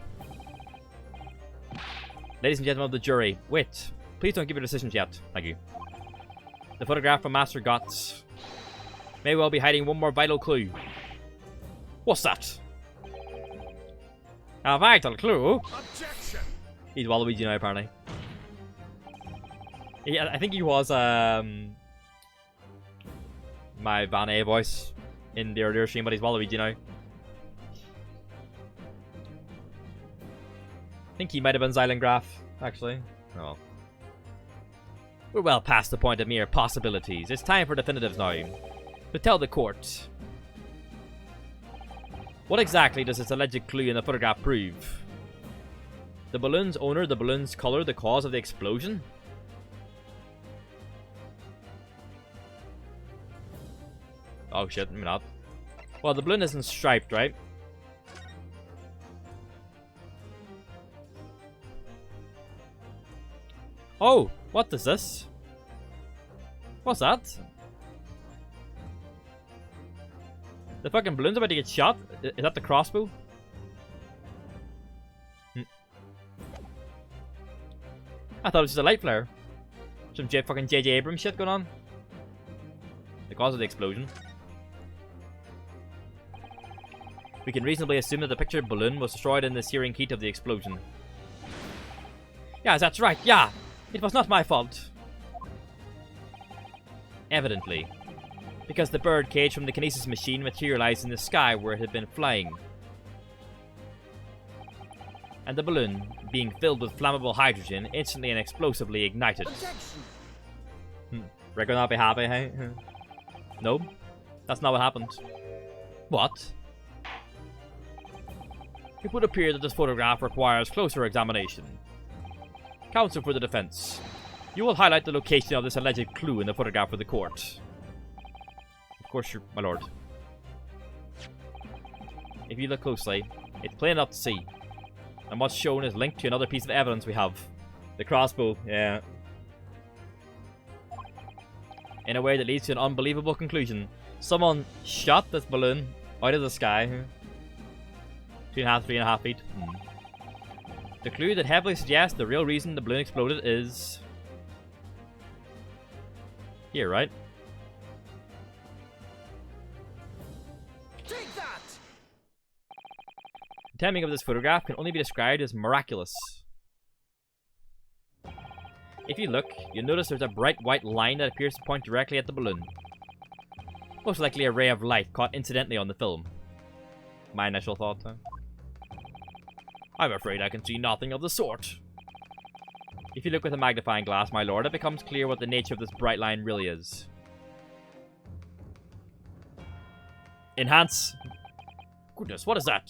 Ladies and gentlemen of the jury, wait. Please don't give your decisions yet. Thank you. The photograph from Master Gotts may well be hiding one more vital clue. What's that? A vital clue? Objection! He's Waluigi now, apparently. Yeah, I think he was my Van A voice in the earlier stream, but he's Waluigi now. I think he might have been Zylingraf, actually. Oh well. We're well past the point of mere possibilities. It's time for definitives now. To tell the court. What exactly does this alleged clue in the photograph prove? The balloon's owner, the balloon's color, the cause of the explosion? Oh shit, maybe not. Well, the balloon isn't striped, right? Oh, what is this? What's that? The fucking balloon's about to get shot? Is that the crossbow? I thought it was just a light flare. Some fucking J.J. Abrams shit going on. The cause of the explosion. We can reasonably assume that the pictured balloon was destroyed in the searing heat of the explosion. Yeah, that's right, yeah! It was not my fault. Evidently. Because the bird cage from the kinesis machine materialized in the sky where it had been flying. And the balloon, being filled with flammable hydrogen, instantly and explosively ignited. Reckon I'll be happy, hey? No, that's not what happened. What? It would appear that this photograph requires closer examination. Counsel for the defense, you will highlight the location of this alleged clue in the photograph for the court. Of course, my lord. If you look closely, it's plain enough to see. And what's shown is linked to another piece of evidence we have. The crossbow, yeah. In a way that leads to an unbelievable conclusion. Someone shot this balloon out of the sky. 2.5, 3.5 feet. The clue that heavily suggests the real reason the balloon exploded is... here, right? Take that! The timing of this photograph can only be described as miraculous. If you look, you'll notice there's a bright white line that appears to point directly at the balloon. Most likely a ray of light caught incidentally on the film. My initial thought, huh? I'm afraid I can see nothing of the sort. If you look with a magnifying glass, my lord, it becomes clear what the nature of this bright line really is. Enhance. Goodness, what is that?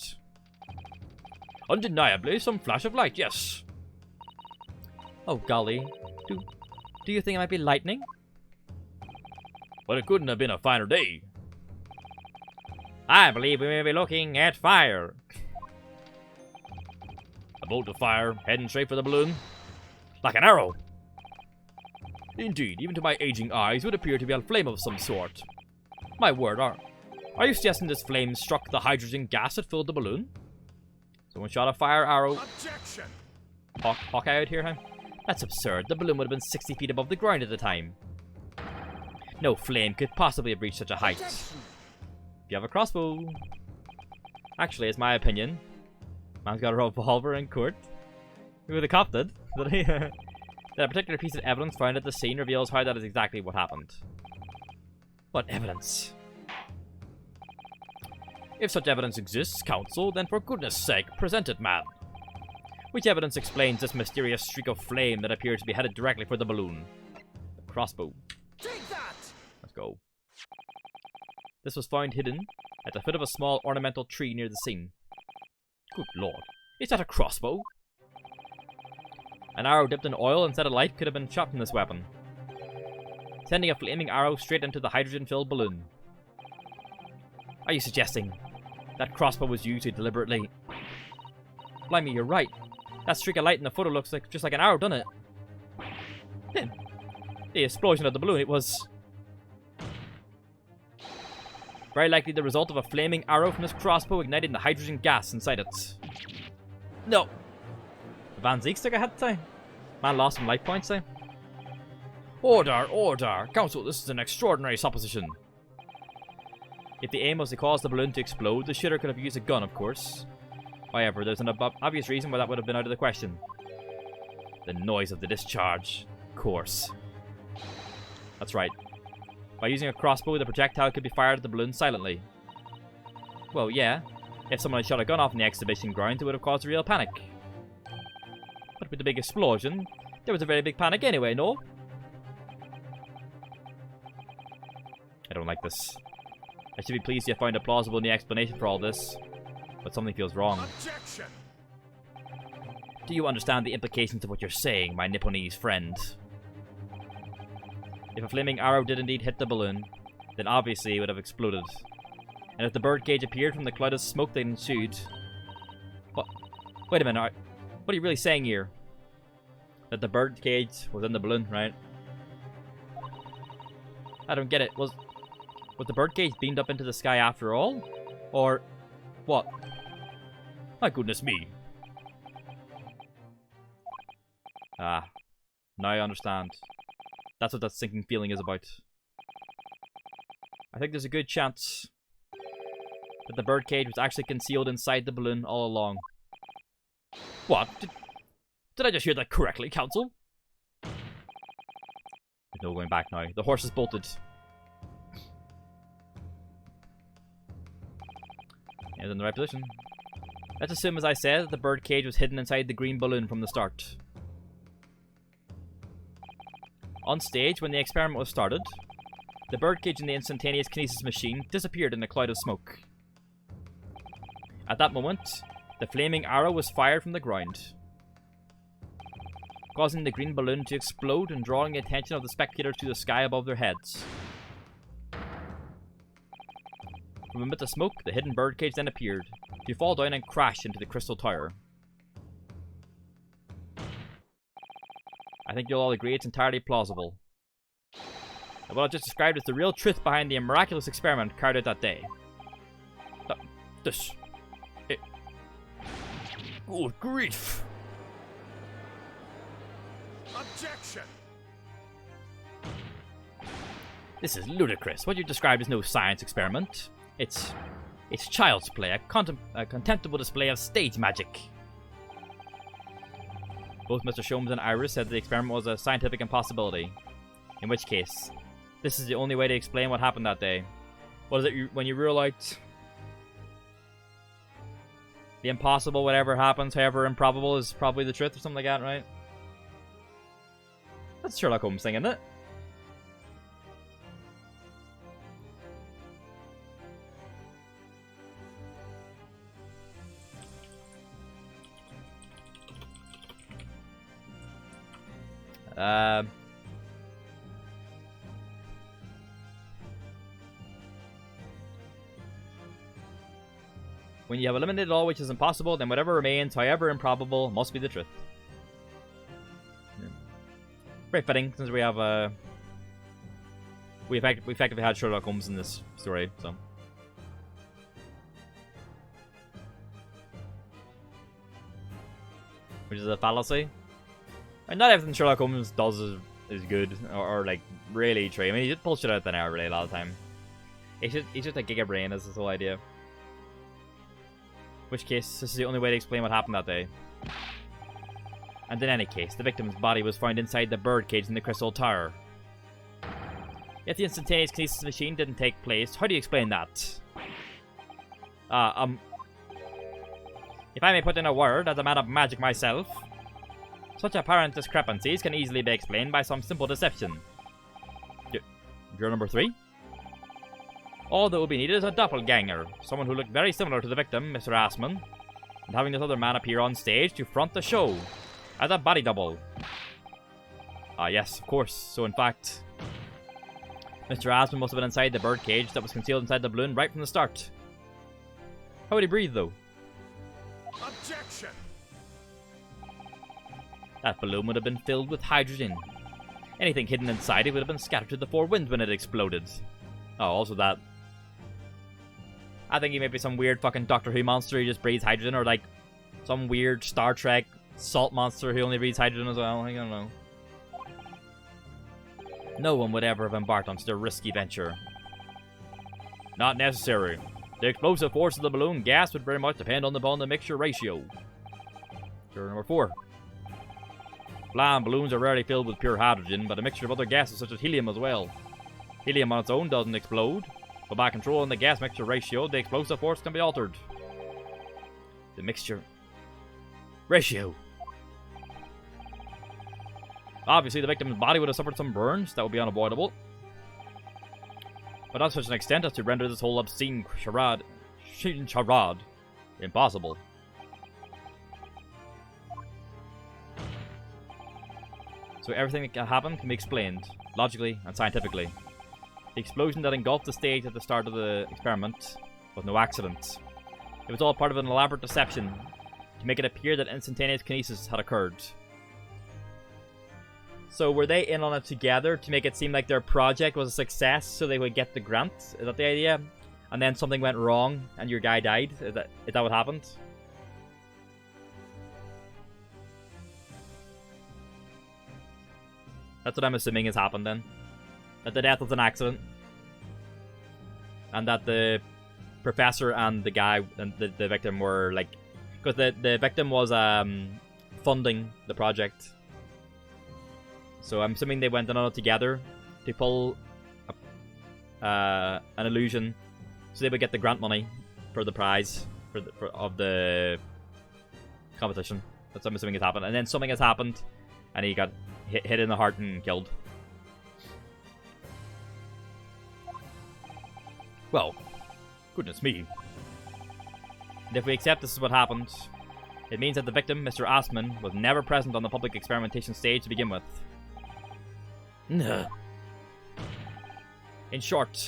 Undeniably, some flash of light, yes. Oh, golly. Do you think it might be lightning? But it couldn't have been a finer day. I believe we may be looking at fire. A bolt of fire heading straight for the balloon. Like an arrow. Indeed, even to my aging eyes, it would appear to be a flame of some sort. My word, are you suggesting this flame struck the hydrogen gas that filled the balloon? Someone shot a fire arrow. Objection! Hawkeye out here, huh? That's absurd. The balloon would have been 60 feet above the ground at the time. No flame could possibly have reached such a height. If you have a crossbow. Actually, it's my opinion. Man's got a revolver in court. Who the cop did? Did he? That a particular piece of evidence found at the scene reveals how that is exactly what happened. What evidence? If such evidence exists, counsel, then for goodness sake, present it, man. Which evidence explains this mysterious streak of flame that appears to be headed directly for the balloon? The crossbow. Take that! Let's go. This was found hidden at the foot of a small ornamental tree near the scene. Good lord, is that a crossbow? An arrow dipped in oil and set alight could have been shot from this weapon, sending a flaming arrow straight into the hydrogen-filled balloon. Are you suggesting that crossbow was used too deliberately? Blimey, you're right. That streak of light in the photo looks like just like an arrow, doesn't it? Then, the explosion of the balloon, it was very likely the result of a flaming arrow from this crossbow igniting the hydrogen gas inside it. No. Van Ziek took a hit, say. Man lost some life points, say. Order, order. Council, this is an extraordinary supposition. If the aim was to cause the balloon to explode, the shooter could have used a gun, of course. However, there's an obvious reason why that would have been out of the question. The noise of the discharge. Of course. That's right. By using a crossbow, the projectile could be fired at the balloon silently. Well, yeah. If someone had shot a gun off in the exhibition ground, it would have caused a real panic. But with the big explosion, there was a very big panic anyway, no? I don't like this. I should be pleased you found a plausible new explanation for all this, but something feels wrong. Objection! Do you understand the implications of what you're saying, my Nipponese friend? If a flaming arrow did indeed hit the balloon, then obviously it would have exploded. And if the birdcage appeared from the cloud of smoke that ensued... What? Wait a minute, what are you really saying here? That the birdcage was in the balloon, right? I don't get it. Was the birdcage beamed up into the sky after all? Or what? My goodness me. Ah, now I understand. That's what that sinking feeling is about. I think there's a good chance that the birdcage was actually concealed inside the balloon all along. What? Did I just hear that correctly, Council? There's no going back now. The horse is bolted. It's in the right position. Let's assume, as I said, that the birdcage was hidden inside the green balloon from the start. On stage, when the experiment was started, the birdcage in the instantaneous kinesis machine disappeared in a cloud of smoke. At that moment, the flaming arrow was fired from the ground, causing the green balloon to explode and drawing the attention of the spectators to the sky above their heads. From amid the smoke, the hidden birdcage then appeared, to fall down and crash into the crystal tower. I think you'll all agree it's entirely plausible. And what I've just described is the real truth behind the miraculous experiment carried out that day. Good grief! Objection! This is ludicrous. What you described is no science experiment. It's child's play, a contemptible display of stage magic. Both Mr. Sholmes and Iris said the experiment was a scientific impossibility. In which case, this is the only way to explain what happened that day. What is it when you rule out the impossible, whatever happens, however improbable, is probably the truth or something like that, right? That's Sherlock Holmes thing, isn't it? When you have eliminated all which is impossible, then whatever remains, however improbable, must be the truth. Yeah. Very fitting, since we have we effectively had Sherlock Holmes in this story, so. Which is a fallacy. And not everything Sherlock Holmes does is good, or like, really true. I mean, he just pulls shit out of thin air, really, a lot of the time. He's just a giga brain, is this whole idea. In which case, this is the only way to explain what happened that day. And in any case, the victim's body was found inside the birdcage in the Crystal Tower. Yet the instantaneous kinesis machine didn't take place. How do you explain that? If I may put in a word, as a man of magic myself, such apparent discrepancies can easily be explained by some simple deception. You're number 3? All that would be needed is a doppelganger, someone who looked very similar to the victim, Mr. Assman, and having this other man appear on stage to front the show as a body double. Ah, yes, of course. So, in fact, Mr. Assman must have been inside the birdcage that was concealed inside the balloon right from the start. How would he breathe, though? Objection! That balloon would have been filled with hydrogen. Anything hidden inside it would have been scattered to the four winds when it exploded. Oh, also that. I think he may be some weird fucking Doctor Who monster who just breathes hydrogen, or like some weird Star Trek salt monster who only breathes hydrogen as well. I don't know. No one would ever have embarked on such a risky venture. Not necessary. The explosive force of the balloon gas would very much depend on the mixture ratio. Sure, number 4. Flying balloons are rarely filled with pure hydrogen, but a mixture of other gases such as helium as well. Helium on its own doesn't explode, but by controlling the gas mixture ratio, the explosive force can be altered. The mixture ratio. Obviously, the victim's body would have suffered some burns that would be unavoidable, but not to such an extent as to render this whole obscene charade impossible. So everything that happened can be explained, logically and scientifically. The explosion that engulfed the stage at the start of the experiment was no accident. It was all part of an elaborate deception to make it appear that instantaneous kinesis had occurred. So were they in on it together to make it seem like their project was a success so they would get the grant? Is that the idea? And then something went wrong and your guy died? Is that what happened? That's what I'm assuming has happened then. That the death was an accident. And that the professor and the guy and the victim were like... Because the victim was funding the project. So I'm assuming they went in on it together to pull an illusion so they would get the grant money for the prize of the competition. That's what I'm assuming has happened. And then something has happened and he got hit in the heart and killed. Well, goodness me. And if we accept this is what happened, it means that the victim, Mr. Assman, was never present on the public experimentation stage to begin with. In short,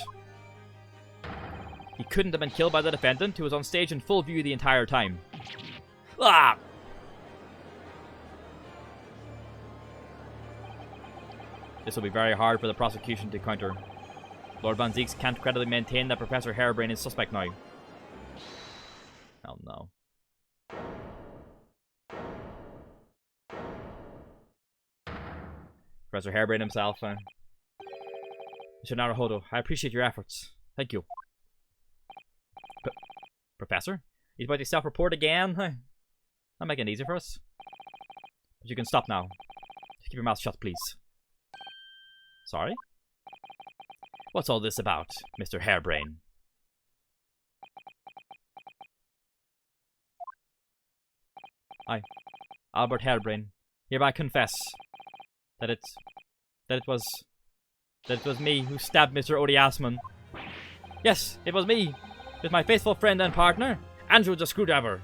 he couldn't have been killed by the defendant, who was on stage in full view the entire time. Ah! This will be very hard for the prosecution to counter. Lord Van Zieks can't credibly maintain that Professor Harebrained is suspect now. Oh no. Professor Harebrained himself. Mr. Naruhodo, I appreciate your efforts. Thank you. Professor? He's about to self-report again? That'll make it easy for us. But you can stop now. Just keep your mouth shut, please. Sorry? What's all this about, Mr. Harebrained? I, Albert Harebrained, hereby confess that it was me who stabbed Mr. Odie Assman. Yes, it was me, with my faithful friend and partner, Andrew the Screwdriver.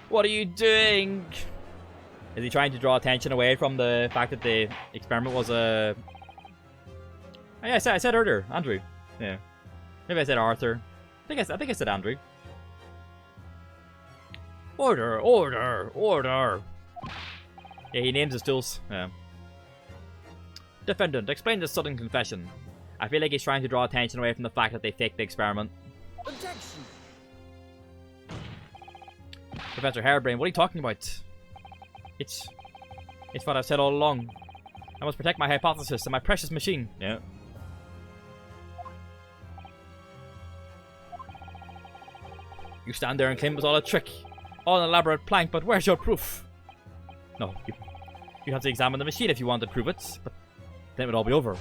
What are you doing? Is he trying to draw attention away from the fact that the experiment was a... Oh, yeah, I said earlier, Andrew. Yeah. Maybe I said Arthur. I think I said Andrew. Order, order, order. Yeah, he names his tools. Yeah. Defendant, explain this sudden confession. I feel like he's trying to draw attention away from the fact that they faked the experiment. Objection. Professor Harebrained, what are you talking about? It's what I've said all along. I must protect my hypothesis and my precious machine. Yeah. You stand there and claim it was all a trick. All an elaborate plank, but where's your proof? No, you have to examine the machine if you want to prove it, but then it would all be over.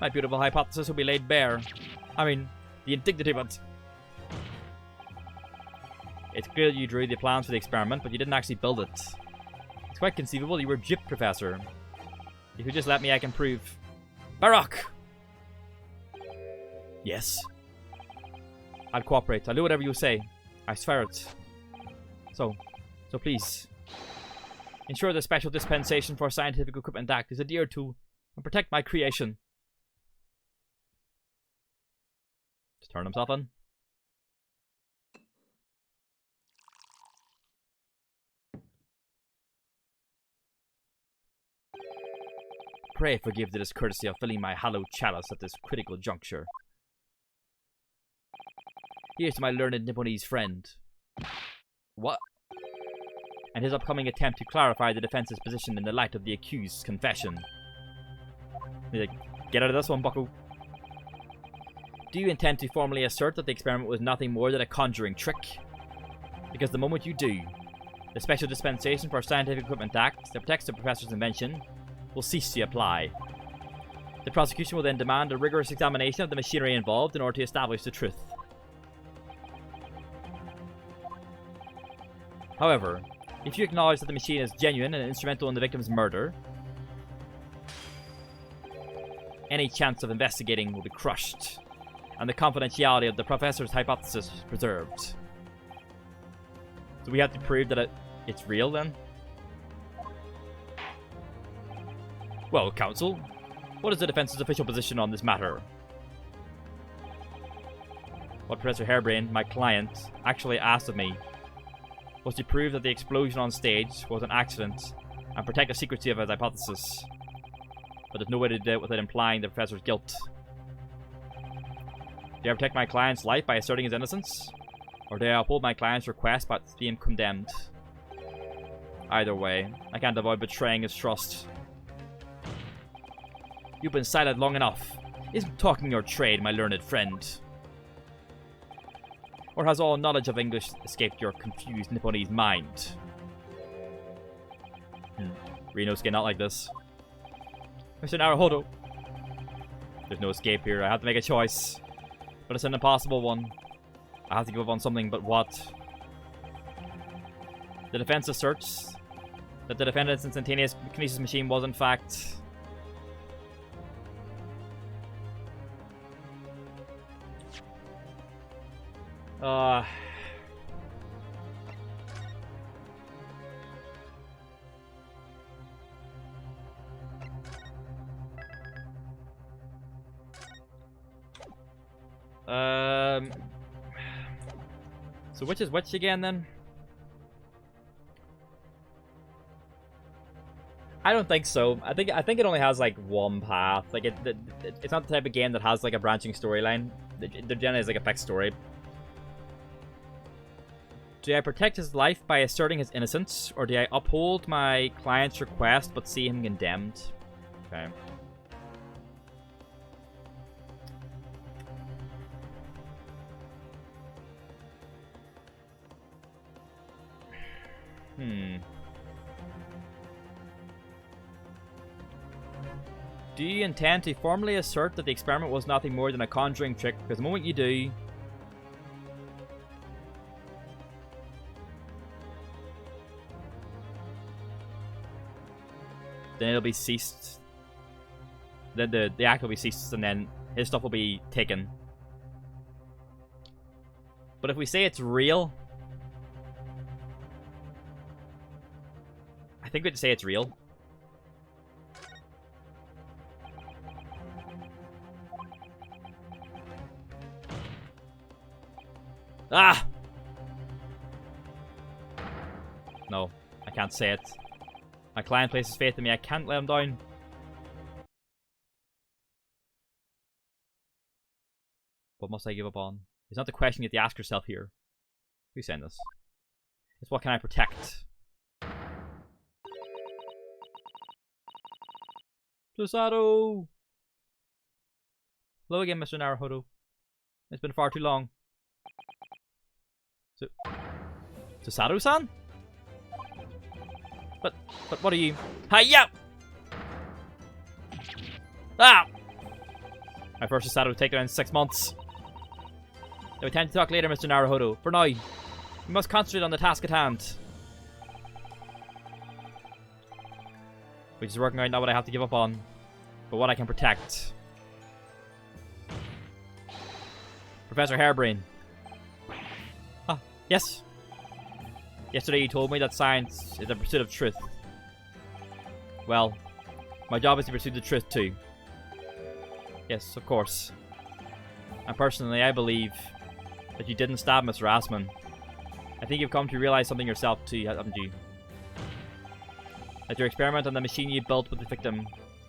My beautiful hypothesis will be laid bare. I mean, the indignity, but... It's clear you drew the plans for the experiment, but you didn't actually build it. It's quite conceivable you were gypped, Professor. If you just let me, I can prove. Baroque! Yes. I'll cooperate. I'll do whatever you say. I swear it. So please. Ensure the Special Dispensation for Scientific Equipment Act is adhered to and protect my creation. Just turn himself on. Pray forgive the discourtesy of filling my hallowed chalice at this critical juncture. Here's to my learned Nipponese friend. What? And his upcoming attempt to clarify the defense's position in the light of the accused's confession. He's like, get out of this one, bucko. Do you intend to formally assert that the experiment was nothing more than a conjuring trick? Because the moment you do, the Special Dispensation for Scientific Equipment Act that protects the professor's invention will cease to apply. The prosecution will then demand a rigorous examination of the machinery involved in order to establish the truth. However, if you acknowledge that the machine is genuine and instrumental in the victim's murder, any chance of investigating will be crushed, and the confidentiality of the professor's hypothesis preserved. So we have to prove that it's real then? Well, counsel, what is the defense's official position on this matter? What Professor Harebrained, my client, actually asked of me was to prove that the explosion on stage was an accident and protect the secrecy of his hypothesis. But there's no way to do it without implying the professor's guilt. Do I protect my client's life by asserting his innocence? Or do I uphold my client's request but be him condemned? Either way, I can't avoid betraying his trust. You've been silent long enough. Isn't talking your trade, my learned friend? Or has all knowledge of English escaped your confused Nipponese mind? Renosuke not like this. Mr. Naruhodo. There's no escape here. I have to make a choice. But it's an impossible one. I have to give up on something, but what? The defense asserts that the defendant's instantaneous kinesis machine was in fact... So which is which again then? I don't think so. I think it only has like one path. Like it's not the type of game that has like a branching storyline. There generally is like a fixed story. Do I protect his life by asserting his innocence, or do I uphold my client's request but see him condemned? Okay. Do you intend to formally assert that the experiment was nothing more than a conjuring trick? Because the moment you do... then it'll be ceased. Then the act will be ceased, and then his stuff will be taken. But if we say it's real... I think we have to say it's real. Ah! No, I can't say it. My client places faith in me. I can't let him down. What must I give up on? It's not the question you have to ask yourself here. Who's saying this? It's what can I protect? Susato! Hello again, Mr. Naruhodo. It's been far too long. Susato-san? But what are you? Hiya! Ah! My first Susato will take around 6 months. We tend to talk later, Mr. Naruhodo. For now, you must concentrate on the task at hand. which is working out not what I have to give up on, but what I can protect. Professor Harebrain. Ah, yes. Yesterday you told me that science is the pursuit of truth. Well, my job is to pursue the truth too. Yes, of course. And personally, I believe that you didn't stab Mr. Assman. I think you've come to realize something yourself too, haven't you? That your experiment and the machine you built with the victim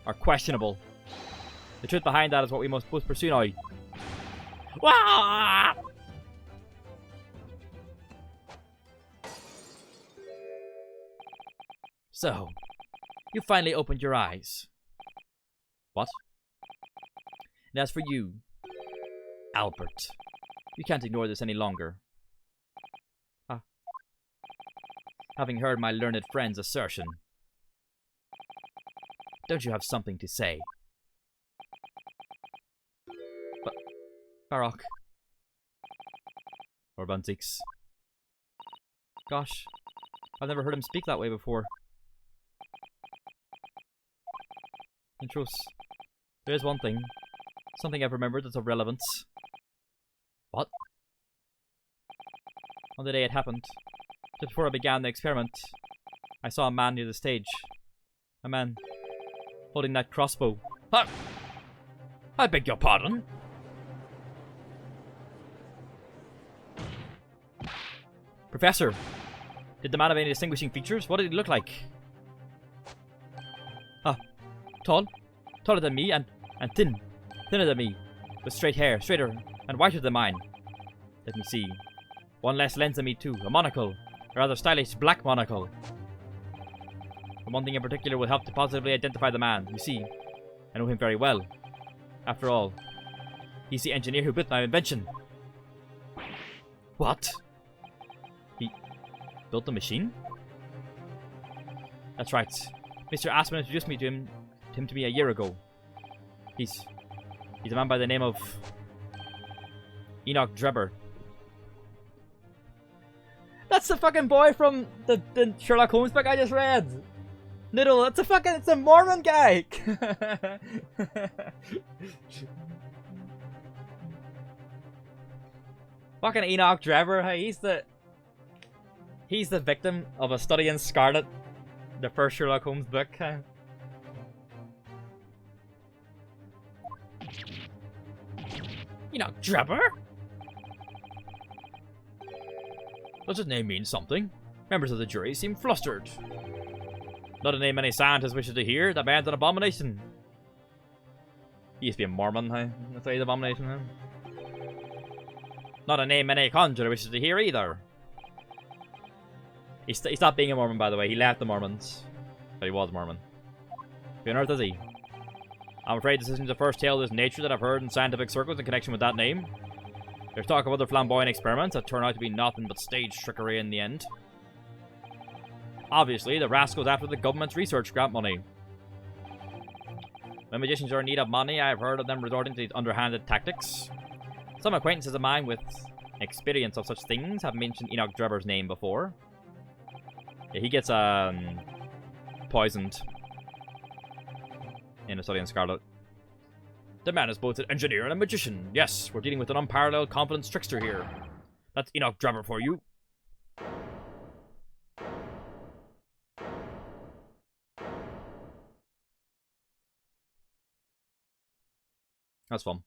are questionable. The truth behind that is what we must both pursue now. Wah! So, you finally opened your eyes. What? And as for you, Albert, you can't ignore this any longer. Ah. Having heard my learned friend's assertion, don't you have something to say? But, Varrock. Or Buntix. Gosh, I've never heard him speak that way before. In truth, there is one thing. Something I've remembered that's of relevance. What? On the day it happened, just before I began the experiment, I saw a man near the stage. A man holding that crossbow. Huh? I beg your pardon? Professor, did the man have any distinguishing features? What did he look like? Ah, tall? Taller than me and thin. Thinner than me. With straight hair, straighter and whiter than mine. Let me see. One less lens than me too. A monocle. A rather stylish black monocle. And one thing in particular will help to positively identify the man. You see, I know him very well. After all, he's the engineer who built my invention. What? He built the machine? That's right. Mr. Assman introduced me to him to me a year ago. He's a man by the name of Enoch Drebber. That's the fucking boy from the Sherlock Holmes book I just read. Little, it's a Mormon guy. Fucking Enoch Drebber, hey, he's the victim of A Study in Scarlet, the first Sherlock Holmes book. Enoch Drebber? Does his name mean something? Members of the jury seem flustered. Not a name any scientist wishes to hear. That man's an abomination. He used to be a Mormon, huh? That's why he's an abomination, huh? Not a name any conjurer wishes to hear either. He stopped being a Mormon, by the way. He left the Mormons. But he was Mormon. Who on earth is he? I'm afraid this isn't the first tale of this nature that I've heard in scientific circles in connection with that name. There's talk of other flamboyant experiments that turn out to be nothing but stage trickery in the end. Obviously, the rascal's after the government's research grant money. When magicians are in need of money, I've heard of them resorting to these underhanded tactics. Some acquaintances of mine with experience of such things have mentioned Enoch Drebber's name before. Yeah, he gets poisoned in A Study in Scarlet. The man is both an engineer and a magician. Yes, we're dealing with an unparalleled confidence trickster here. That's Enoch Drebber for you. That's fun.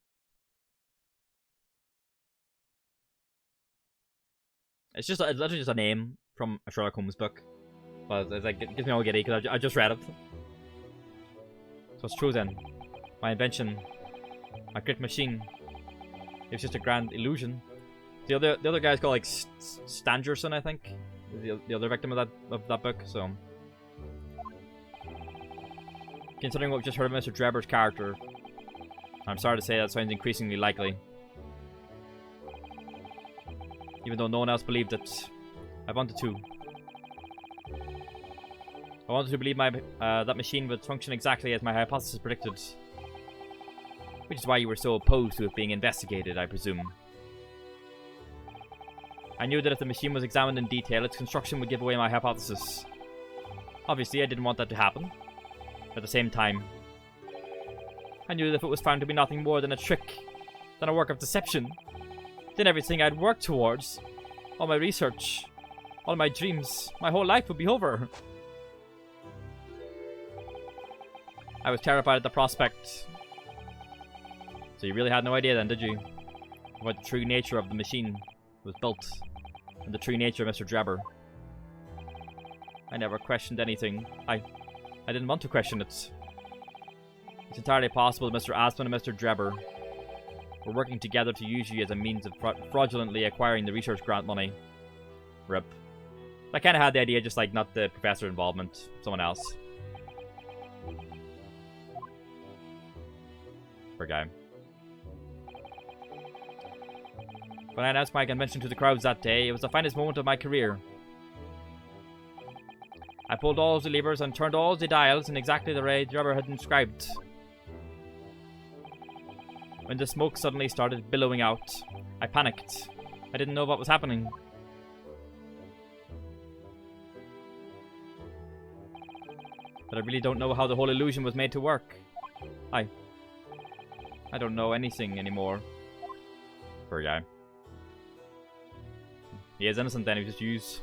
It's literally just a name from a Sherlock Holmes book. But it's like, it gives me all giddy because I just read it. So it's true then. My invention, my great machine, it's just a grand illusion. The other guy's called like Stangerson, I think. The other victim of that book. So, considering what we just heard of Mr. Drebber's character, I'm sorry to say that sounds increasingly likely. Even though no one else believed it, I wanted to. I wanted to believe that machine would function exactly as my hypothesis predicted. Which is why you were so opposed to it being investigated, I presume. I knew that if the machine was examined in detail, its construction would give away my hypothesis. Obviously, I didn't want that to happen. At the same time, I knew that if it was found to be nothing more than a trick, than a work of deception, then everything I'd worked towards, all my research, all my dreams, my whole life would be over. I was terrified at the prospect. So you really had no idea then, did you? About the true nature of the machine that was built, and the true nature of Mr. Drebber. I never questioned anything. I didn't want to question it. It's entirely possible that Mr. Aspen and Mr. Drebber were working together to use you as a means of fraudulently acquiring the research grant money. RIP. I kind of had the idea, just like not the professor involvement, someone else. Poor guy. When I announced my convention to the crowds that day, it was the finest moment of my career. I pulled all the levers and turned all the dials in exactly the way Drebber had inscribed. When the smoke suddenly started billowing out, I panicked. I didn't know what was happening. But I really don't know how the whole illusion was made to work. I don't know anything anymore. Poor guy. He is innocent then, he was just used.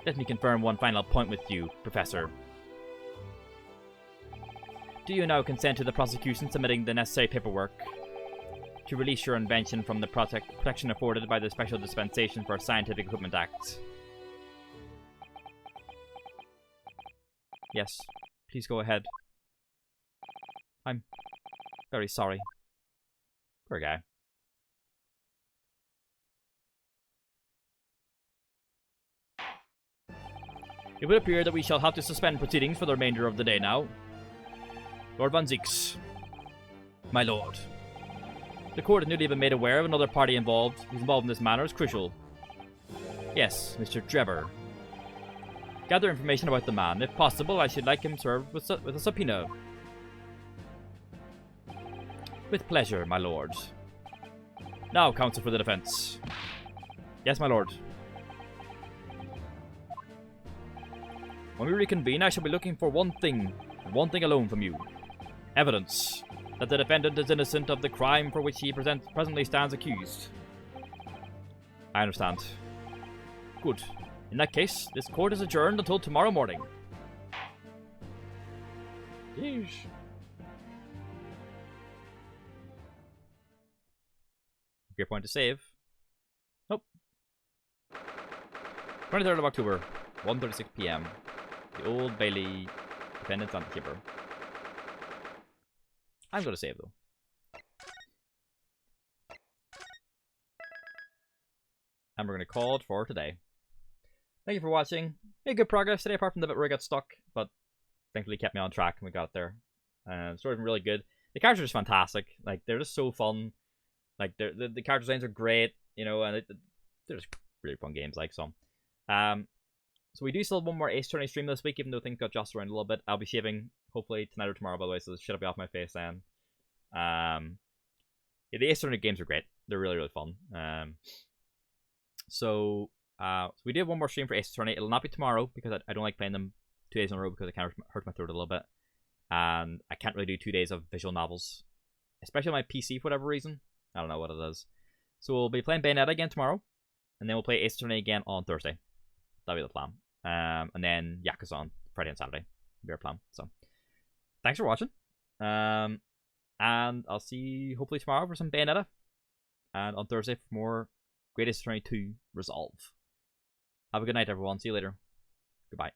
Let me confirm one final point with you, Professor. Do you now consent to the prosecution submitting the necessary paperwork to release your invention from the protection afforded by the Special Dispensation for Scientific Equipment Act? Yes, please go ahead. I'm very sorry. Poor guy. It would appear that we shall have to suspend proceedings for the remainder of the day now. Lord Van Zieks. My lord. The court has newly been made aware of another party involved, who's involved in this matter is crucial. Yes, Mr. Drebber. Gather information about the man. If possible, I should like him served with a subpoena. With pleasure, my lord. Now, counsel for the defense. Yes, my lord. When we reconvene, I shall be looking for one thing, and one thing alone from you. Evidence that the defendant is innocent of the crime for which he presently stands accused. I understand. Good. In that case, this court is adjourned until tomorrow morning. Yeesh. Great point to save. Nope. 23rd of October, 1:36 PM. The Old Bailey Defendant's Antikeeper. I'm going to save though. And we're going to call it for today. Thank you for watching. Made good progress today apart from the bit where I got stuck, but thankfully kept me on track and we got there. The story's been really good. The characters are fantastic. Like, they're just so fun. Like, the character designs are great, you know, and they're just really fun games, like, so. So we do still have one more Ace Attorney stream this week, even though things got jostled around a little bit. I'll be shaving, hopefully, tonight or tomorrow, by the way, so this shit'll be off my face then. Yeah, the Ace Attorney games are great. They're really, really fun. So we do have one more stream for Ace Attorney. It'll not be tomorrow, because I don't like playing them 2 days in a row, because it kind of hurts my throat a little bit. And I can't really do 2 days of visual novels, especially on my PC for whatever reason. I don't know what it is. So we'll be playing Bayonetta again tomorrow, and then we'll play Ace Attorney again on Thursday. That'll be the plan. And then Yakuza on Friday and Saturday. Be our plan. So thanks for watching. And I'll see you hopefully tomorrow for some Bayonetta. And on Thursday for more Great Ace Attorney 2 Resolve. Have a good night, everyone. See you later. Goodbye.